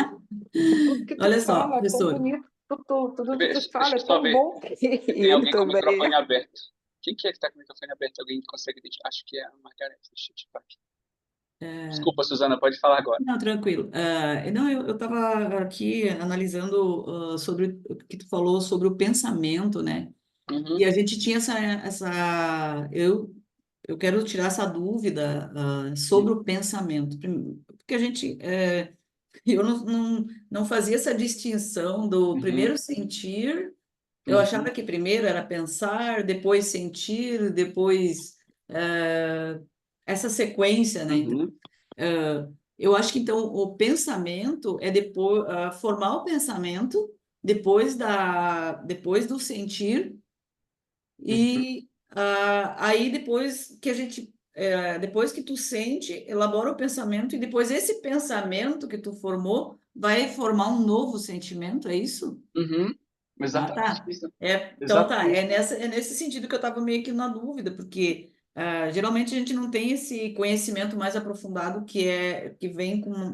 Tudo que tu Olha só, fala é tão professor. bonito, tudo que tu Deixa fala eu é só tão ver bom. se E tem ele alguém com o microfone também. aberto. Quem que é que está com o microfone aberto? Alguém consegue identificar? Acho que é a Margareth. Deixa eu tirar aqui. Desculpa, Suzana, pode falar agora. Não, tranquilo. Não, eu estava aqui analisando sobre o que tu falou sobre o pensamento, né? E Uhum, a gente tinha eu quero tirar essa dúvida sobre o pensamento, porque a gente, eu não fazia essa distinção do uhum, primeiro sentir, eu achava uhum, que primeiro era pensar, depois sentir, depois essa sequência, né? Então, uhum, eu acho que então o pensamento é depois formar o pensamento depois do sentir uhum, e aí depois que depois que tu sente, elabora o pensamento e depois esse pensamento que tu formou vai formar um novo sentimento, é isso? uhum. Ah, Exatamente tá. isso. Então tá, Exatamente. é nesse sentido que eu estava meio que na dúvida, porque geralmente a gente não tem esse conhecimento mais aprofundado que vem com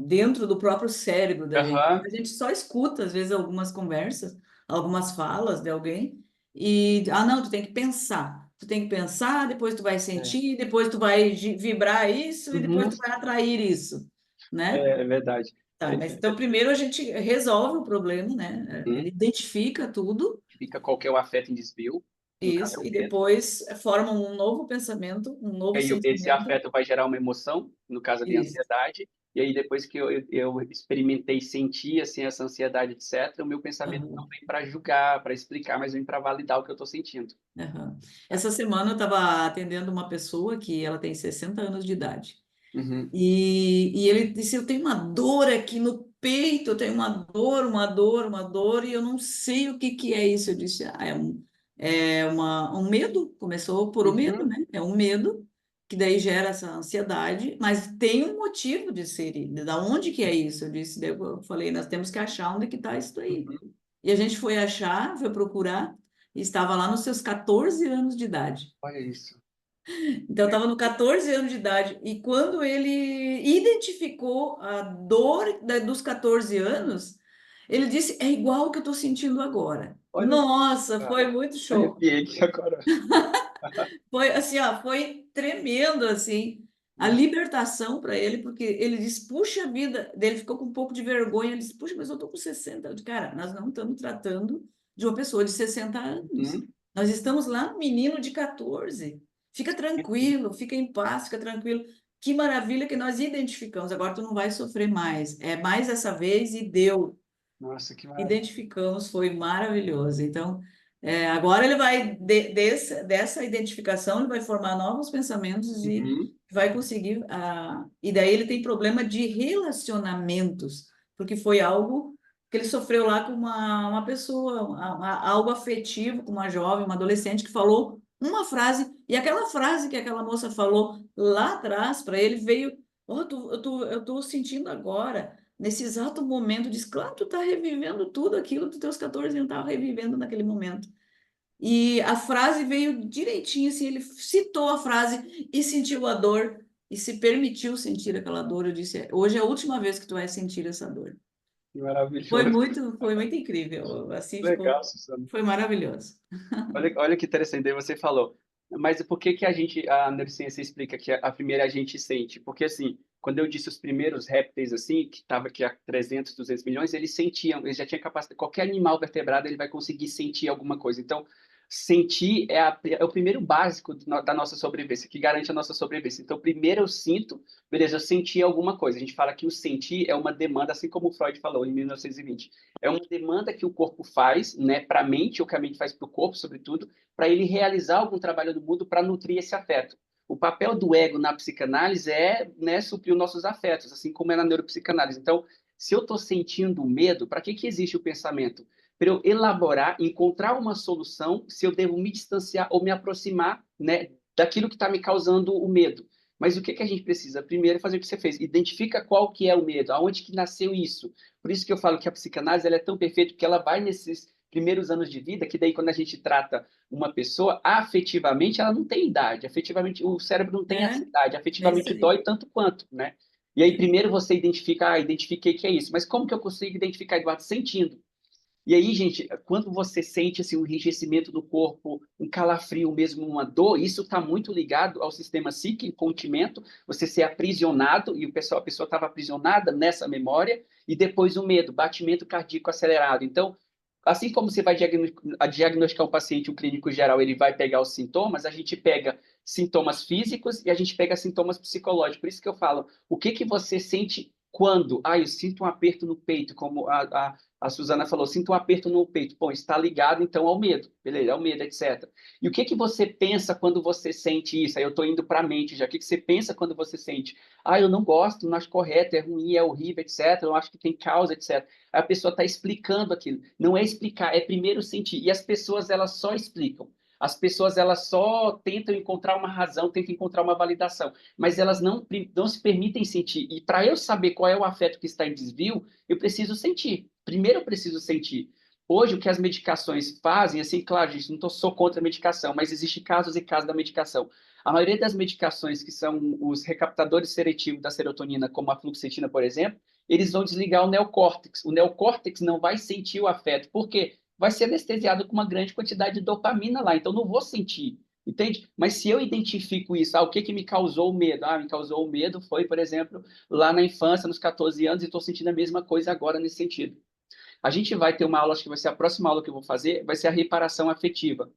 dentro do próprio cérebro da gente. Aham. A gente só escuta, às vezes, algumas conversas, algumas falas de alguém, e, não, tu tem que pensar. Tu tem que pensar, depois tu vai É. sentir, depois tu vai vibrar isso, e depois tu Uhum. vai atrair isso. né? É verdade. Tá, mas então primeiro a gente resolve o problema, né? Ele identifica tudo, Fica qual que é o afeto em desvio, no caso é isso, o e medo. depois forma um novo pensamento, um novo E aí esse sentimento. afeto vai gerar uma emoção, no caso ali a Isso. ansiedade, e aí depois que eu experimentei sentir assim, essa ansiedade, etc., o meu pensamento não Aham, vem para julgar, para explicar, mas vem para validar o que eu estou sentindo. aham. Essa semana eu estava atendendo uma pessoa que ela tem 60 anos de idade. Uhum, E ele disse: Eu tenho uma dor aqui no peito, eu tenho uma dor, e eu não sei o que que é isso. Eu disse: um medo. Começou por o medo, uhum, né? É um medo, que daí gera essa ansiedade, mas tem um motivo de ser, da onde que é isso? Eu disse, daí eu falei: Nós temos que achar onde que está isso aí. uhum. E a gente foi achar, foi procurar, e estava lá nos seus 14 anos de idade. Olha isso. Então, eu estava no 14 anos de idade. E quando ele identificou a dor dos 14 anos, ele disse: É igual o que eu estou sentindo agora. Olha, Nossa, foi cara, muito show. arrepiei aqui agora. Foi assim, ó, foi tremendo assim a libertação para ele, porque ele disse: Puxa vida, dele ficou com um pouco de vergonha. Ele disse: Puxa, mas eu tô com 60. Eu disse: Cara, nós não estamos tratando de uma pessoa de 60 anos. Uhum. Nós estamos lá um menino de 14. Fica tranquilo, fica em paz, fica tranquilo. Que maravilha que nós identificamos. Agora tu não vai sofrer mais. É mais essa vez e deu. Nossa, que maravilha. Identificamos, foi maravilhoso. Então, agora ele vai, dessa identificação, ele vai formar novos pensamentos e Uhum. vai conseguir. E daí ele tem problema de relacionamentos, porque foi algo que ele sofreu lá com uma pessoa, algo afetivo, com uma jovem, uma adolescente, que falou uma frase, e aquela frase que aquela moça falou lá atrás para ele veio. Oh, eu tô sentindo agora nesse exato momento, diz, claro, tu tá revivendo tudo aquilo dos teus 14 anos, tava revivendo naquele momento. E a frase veio direitinho, assim, ele citou a frase e sentiu a dor e se permitiu sentir aquela dor. Eu disse, hoje é a última vez que tu vai sentir essa dor. Que maravilhoso. Foi muito incrível, assim ficou, Legal, Susana. foi maravilhoso. Olha que interessante, daí você falou. Mas por que que a neurociência explica que a primeira a gente sente? Porque, assim, quando eu disse os primeiros répteis, assim, que estava aqui há 300, 200 milhões, eles sentiam, eles já tinham capacidade, qualquer animal vertebrado, ele vai conseguir sentir alguma coisa. Então, sentir é o primeiro básico da nossa sobrevivência, que garante a nossa sobrevivência. Então, primeiro eu sinto, beleza, eu senti alguma coisa. A gente fala que o sentir é uma demanda, assim como o Freud falou em 1920. É uma demanda que o corpo faz, né, para a mente, ou que a mente faz para o corpo, sobretudo, para ele realizar algum trabalho no mundo para nutrir esse afeto. O papel do ego na psicanálise é, né, suprir os nossos afetos, assim como é na neuropsicanálise. Então, se eu estou sentindo medo, para que existe o pensamento? Para eu elaborar, encontrar uma solução, se eu devo me distanciar ou me aproximar, né, daquilo que está me causando o medo. Mas o que a gente precisa? Primeiro, fazer o que você fez. Identifica qual que é o medo, aonde que nasceu isso. Por isso que eu falo que a psicanálise ela é tão perfeita, porque ela vai nesses primeiros anos de vida, que daí quando a gente trata uma pessoa, afetivamente ela não tem idade, afetivamente o cérebro não tem essa idade, É isso afetivamente aí. dói tanto quanto, né? E aí primeiro você identifica, identifiquei que é isso, mas como que eu consigo identificar, Eduardo? Sentindo. E aí, gente, quando você sente assim, um enrijecimento do corpo, um calafrio mesmo, uma dor, isso está muito ligado ao sistema psíquico, incontimento, você ser aprisionado, e a pessoa estava aprisionada nessa memória, e depois o medo, batimento cardíaco acelerado. Então, assim como você vai diagnosticar um paciente, um clínico geral, ele vai pegar os sintomas, a gente pega sintomas físicos e a gente pega sintomas psicológicos. Por isso que eu falo, o que você sente quando? Ah, eu sinto um aperto no peito, como a Suzana falou, sinto um aperto no peito. Bom, está ligado então ao medo, beleza, ao medo, etc. E o que você pensa quando você sente isso? Aí eu estou indo para a mente já. O que você pensa quando você sente? Ah, eu não gosto, não acho correto, é ruim, é horrível, etc. Eu acho que tem causa, etc. Aí a pessoa está explicando aquilo. Não é explicar, é primeiro sentir. E as pessoas, elas só explicam. As pessoas, elas só tentam encontrar uma razão, tentam encontrar uma validação, mas elas não se permitem sentir. E para eu saber qual é o afeto que está em desvio, eu preciso sentir. Primeiro eu preciso sentir. Hoje, o que as medicações fazem, assim, claro, gente, não sou contra a medicação, mas existem casos e casos da medicação. A maioria das medicações, que são os recaptadores seletivos da serotonina, como a fluoxetina, por exemplo, eles vão desligar o neocórtex. O neocórtex não vai sentir o afeto. Por quê? Vai ser anestesiado com uma grande quantidade de dopamina lá, então não vou sentir. Entende? Mas se eu identifico isso, o que que me causou o medo? Me causou o medo foi, por exemplo, lá na infância, nos 14 anos, e estou sentindo a mesma coisa agora nesse sentido. A gente vai ter uma aula, acho que vai ser a próxima aula que eu vou fazer, vai ser a reparação afetiva.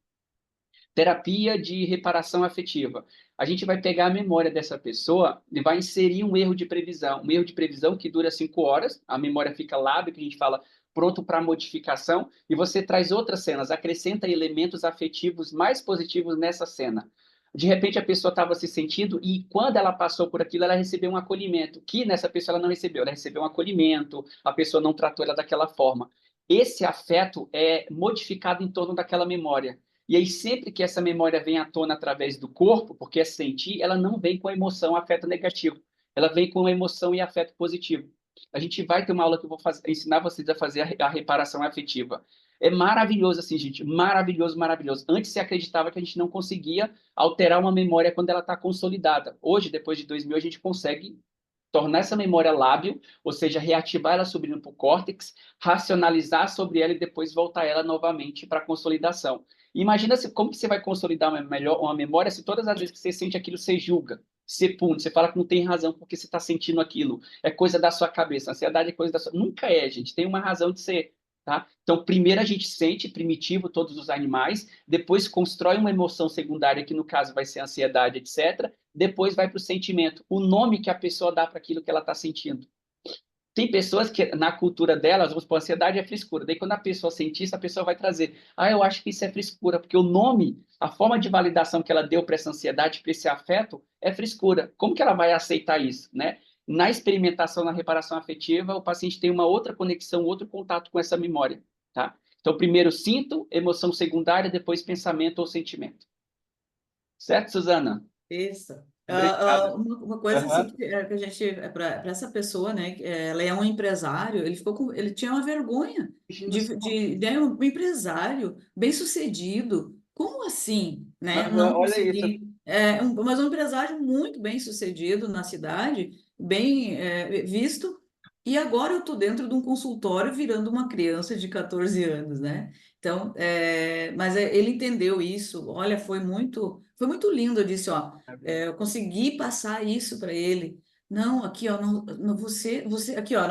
Terapia de reparação afetiva. A gente vai pegar a memória dessa pessoa e vai inserir um erro de previsão. Um erro de previsão que dura 5 horas, a memória fica lábil, que a gente fala pronto para modificação, e você traz outras cenas, acrescenta elementos afetivos mais positivos nessa cena. De repente a pessoa estava se sentindo e quando ela passou por aquilo, ela recebeu um acolhimento, que nessa pessoa ela não recebeu. Ela recebeu um acolhimento, a pessoa não tratou ela daquela forma. Esse afeto é modificado em torno daquela memória. E aí, sempre que essa memória vem à tona através do corpo, porque é sentir, ela não vem com emoção, afeto negativo. Ela vem com emoção e afeto positivo. A gente vai ter uma aula que eu vou ensinar vocês a fazer a reparação afetiva. É maravilhoso, assim, gente. Maravilhoso, maravilhoso. Antes se acreditava que a gente não conseguia alterar uma memória quando ela está consolidada. Hoje, depois de 2000, a gente consegue tornar essa memória lábil, ou seja, reativar ela subindo para o córtex, racionalizar sobre ela e depois voltar ela novamente para a consolidação. Imagina como que você vai consolidar uma memória se todas as vezes que você sente aquilo, você julga, você pune, você fala que não tem razão porque você está sentindo aquilo. É coisa da sua cabeça, ansiedade é coisa da sua... Nunca é, gente. Tem uma razão de ser. Tá? Então, primeiro a gente sente, primitivo, todos os animais, depois constrói uma emoção secundária, que no caso vai ser ansiedade, etc. Depois vai para o sentimento, o nome que a pessoa dá para aquilo que ela está sentindo. Tem pessoas que, na cultura delas, vamos supor, ansiedade é frescura. Daí, quando a pessoa sente isso, a pessoa vai trazer, eu acho que isso é frescura, porque o nome, a forma de validação que ela deu para essa ansiedade, para esse afeto, é frescura. Como que ela vai aceitar isso, né? Na experimentação, na reparação afetiva, o paciente tem uma outra conexão, outro contato com essa memória, tá? Então, primeiro sinto, emoção secundária, depois pensamento ou sentimento. Certo, Suzana? Isso. Obrigado. Uma coisa assim que a gente, para essa pessoa, né, ela é um empresário, ele tinha uma vergonha de um empresário bem-sucedido. Como assim, né? Não Olha isso. conseguir, mas um empresário muito bem-sucedido na cidade, bem visto, e agora eu estou dentro de um consultório virando uma criança de 14 anos, né? Então, mas ele entendeu isso. Olha, foi muito lindo. Eu disse, ó, eu consegui passar isso para ele. Não, aqui, ó, aqui, ó,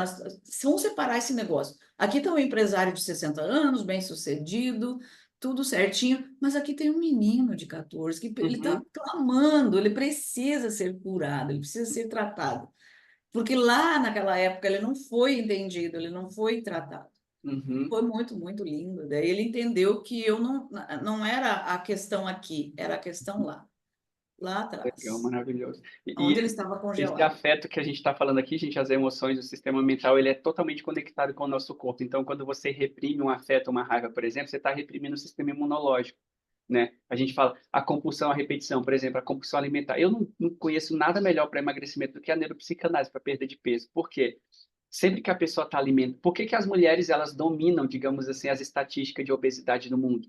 vamos separar esse negócio. Aqui está um empresário de 60 anos, bem-sucedido, tudo certinho, mas aqui tem um menino de 14 que ele está clamando, ele precisa ser curado, ele precisa ser tratado. Porque lá naquela época ele não foi entendido, ele não foi tratado. Uhum. Foi muito, muito lindo. Daí ele entendeu que eu não era a questão aqui, era a questão lá Legal, atrás, maravilhoso. onde ele E estava esse congelado. afeto que a gente está falando aqui, gente, as emoções, o sistema mental, ele é totalmente conectado com o nosso corpo. Então, quando você reprime um afeto, uma raiva, por exemplo, você está reprimindo o sistema imunológico, né? A gente fala a compulsão, a repetição, por exemplo, a compulsão alimentar. Eu não conheço nada melhor para emagrecimento do que a neuropsicanálise para perda de peso. Por quê? Sempre que a pessoa está alimentando, por que que as mulheres elas dominam, digamos assim, as estatísticas de obesidade no mundo?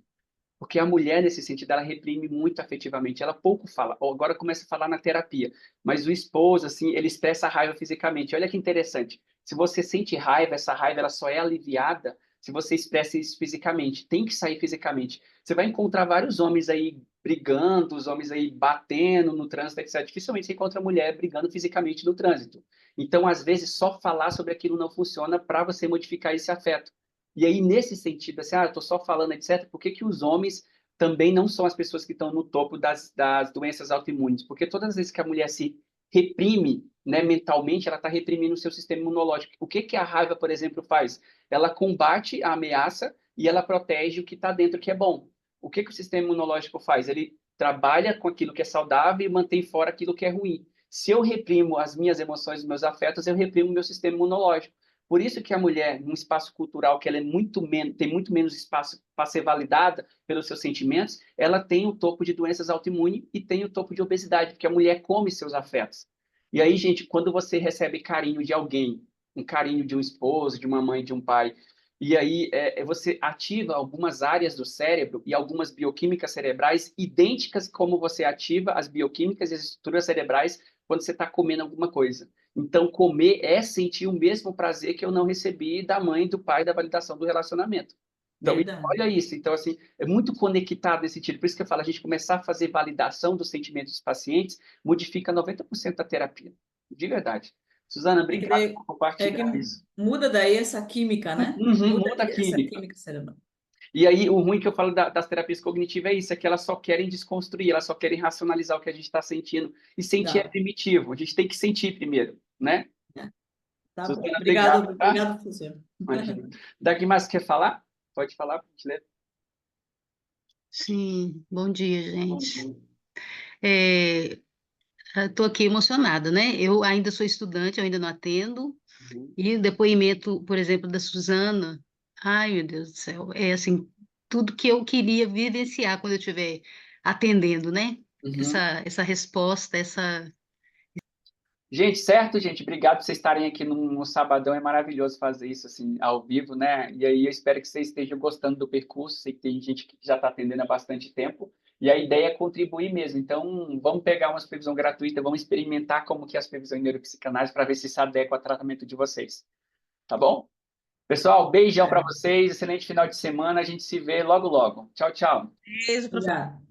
Porque a mulher, nesse sentido, ela reprime muito afetivamente, ela pouco fala. Agora começa a falar na terapia, mas o esposo, assim, ele expressa a raiva fisicamente. Olha que interessante. Se você sente raiva, essa raiva ela só é aliviada se você expressa isso fisicamente. Tem que sair fisicamente. Você vai encontrar vários homens aí brigando, os homens aí batendo no trânsito, etc. Dificilmente você encontra mulher brigando fisicamente no trânsito. Então, às vezes, só falar sobre aquilo não funciona para você modificar esse afeto. E aí, nesse sentido, assim, eu estou só falando, etc., por que que os homens também não são as pessoas que estão no topo das doenças autoimunes? Porque todas as vezes que a mulher se reprime, né, mentalmente, ela está reprimindo o seu sistema imunológico. O que que a raiva, por exemplo, faz? Ela combate a ameaça e ela protege o que está dentro, que é bom. O que que o sistema imunológico faz? Ele trabalha com aquilo que é saudável e mantém fora aquilo que é ruim. Se eu reprimo as minhas emoções, os meus afetos, eu reprimo o meu sistema imunológico. Por isso que a mulher, num espaço cultural que ela é tem muito menos espaço para ser validada pelos seus sentimentos, ela tem o topo de doenças autoimunes e tem o topo de obesidade, porque a mulher come seus afetos. E aí, gente, quando você recebe carinho de alguém, um carinho de um esposo, de uma mãe, de um pai, e aí você ativa algumas áreas do cérebro e algumas bioquímicas cerebrais idênticas como você ativa as bioquímicas e as estruturas cerebrais quando você está comendo alguma coisa. Então, comer é sentir o mesmo prazer que eu não recebi da mãe, do pai, da validação do relacionamento. Então, Verdade. olha isso. Então, assim, é muito conectado nesse sentido. Por isso que eu falo, a gente começar a fazer validação dos sentimentos dos pacientes modifica 90% da terapia. De verdade. Suzana, É que obrigado daí, por é que compartilhar isso. muda daí essa química, né? Uhum, Muda muda a essa química. química cerebral. E aí, o ruim que eu falo das terapias cognitivas é isso, é que elas só querem desconstruir, elas só querem racionalizar o que a gente está sentindo. E sentir é Tá, primitivo, a gente tem que sentir primeiro, né? tá bom. Suzana, Obrigado, obrigado, tá? obrigado, professor. Imagina. Daqui mais quer falar? Pode falar, por gentileza. Sim, bom dia, Bom gente. dia. Estou aqui emocionada, né? Eu ainda sou estudante, eu ainda não atendo. Uhum. E o depoimento, por exemplo, da Suzana, ai, meu Deus do céu, é assim, tudo que eu queria vivenciar quando eu estiver atendendo, né? Uhum. Essa resposta, essa. Gente, certo, gente? Obrigado por vocês estarem aqui no sabadão. É maravilhoso fazer isso assim ao vivo, né? E aí eu espero que vocês estejam gostando do percurso. Sei que tem gente que já está atendendo há bastante tempo. E a ideia é contribuir mesmo. Então, vamos pegar uma supervisão gratuita, vamos experimentar como que é a supervisão em neuropsicanálise para ver se adequa ao tratamento de vocês. Tá bom? Pessoal, beijão para vocês. Excelente final de semana. A gente se vê logo, logo. Tchau, tchau. Beijo, Obrigada.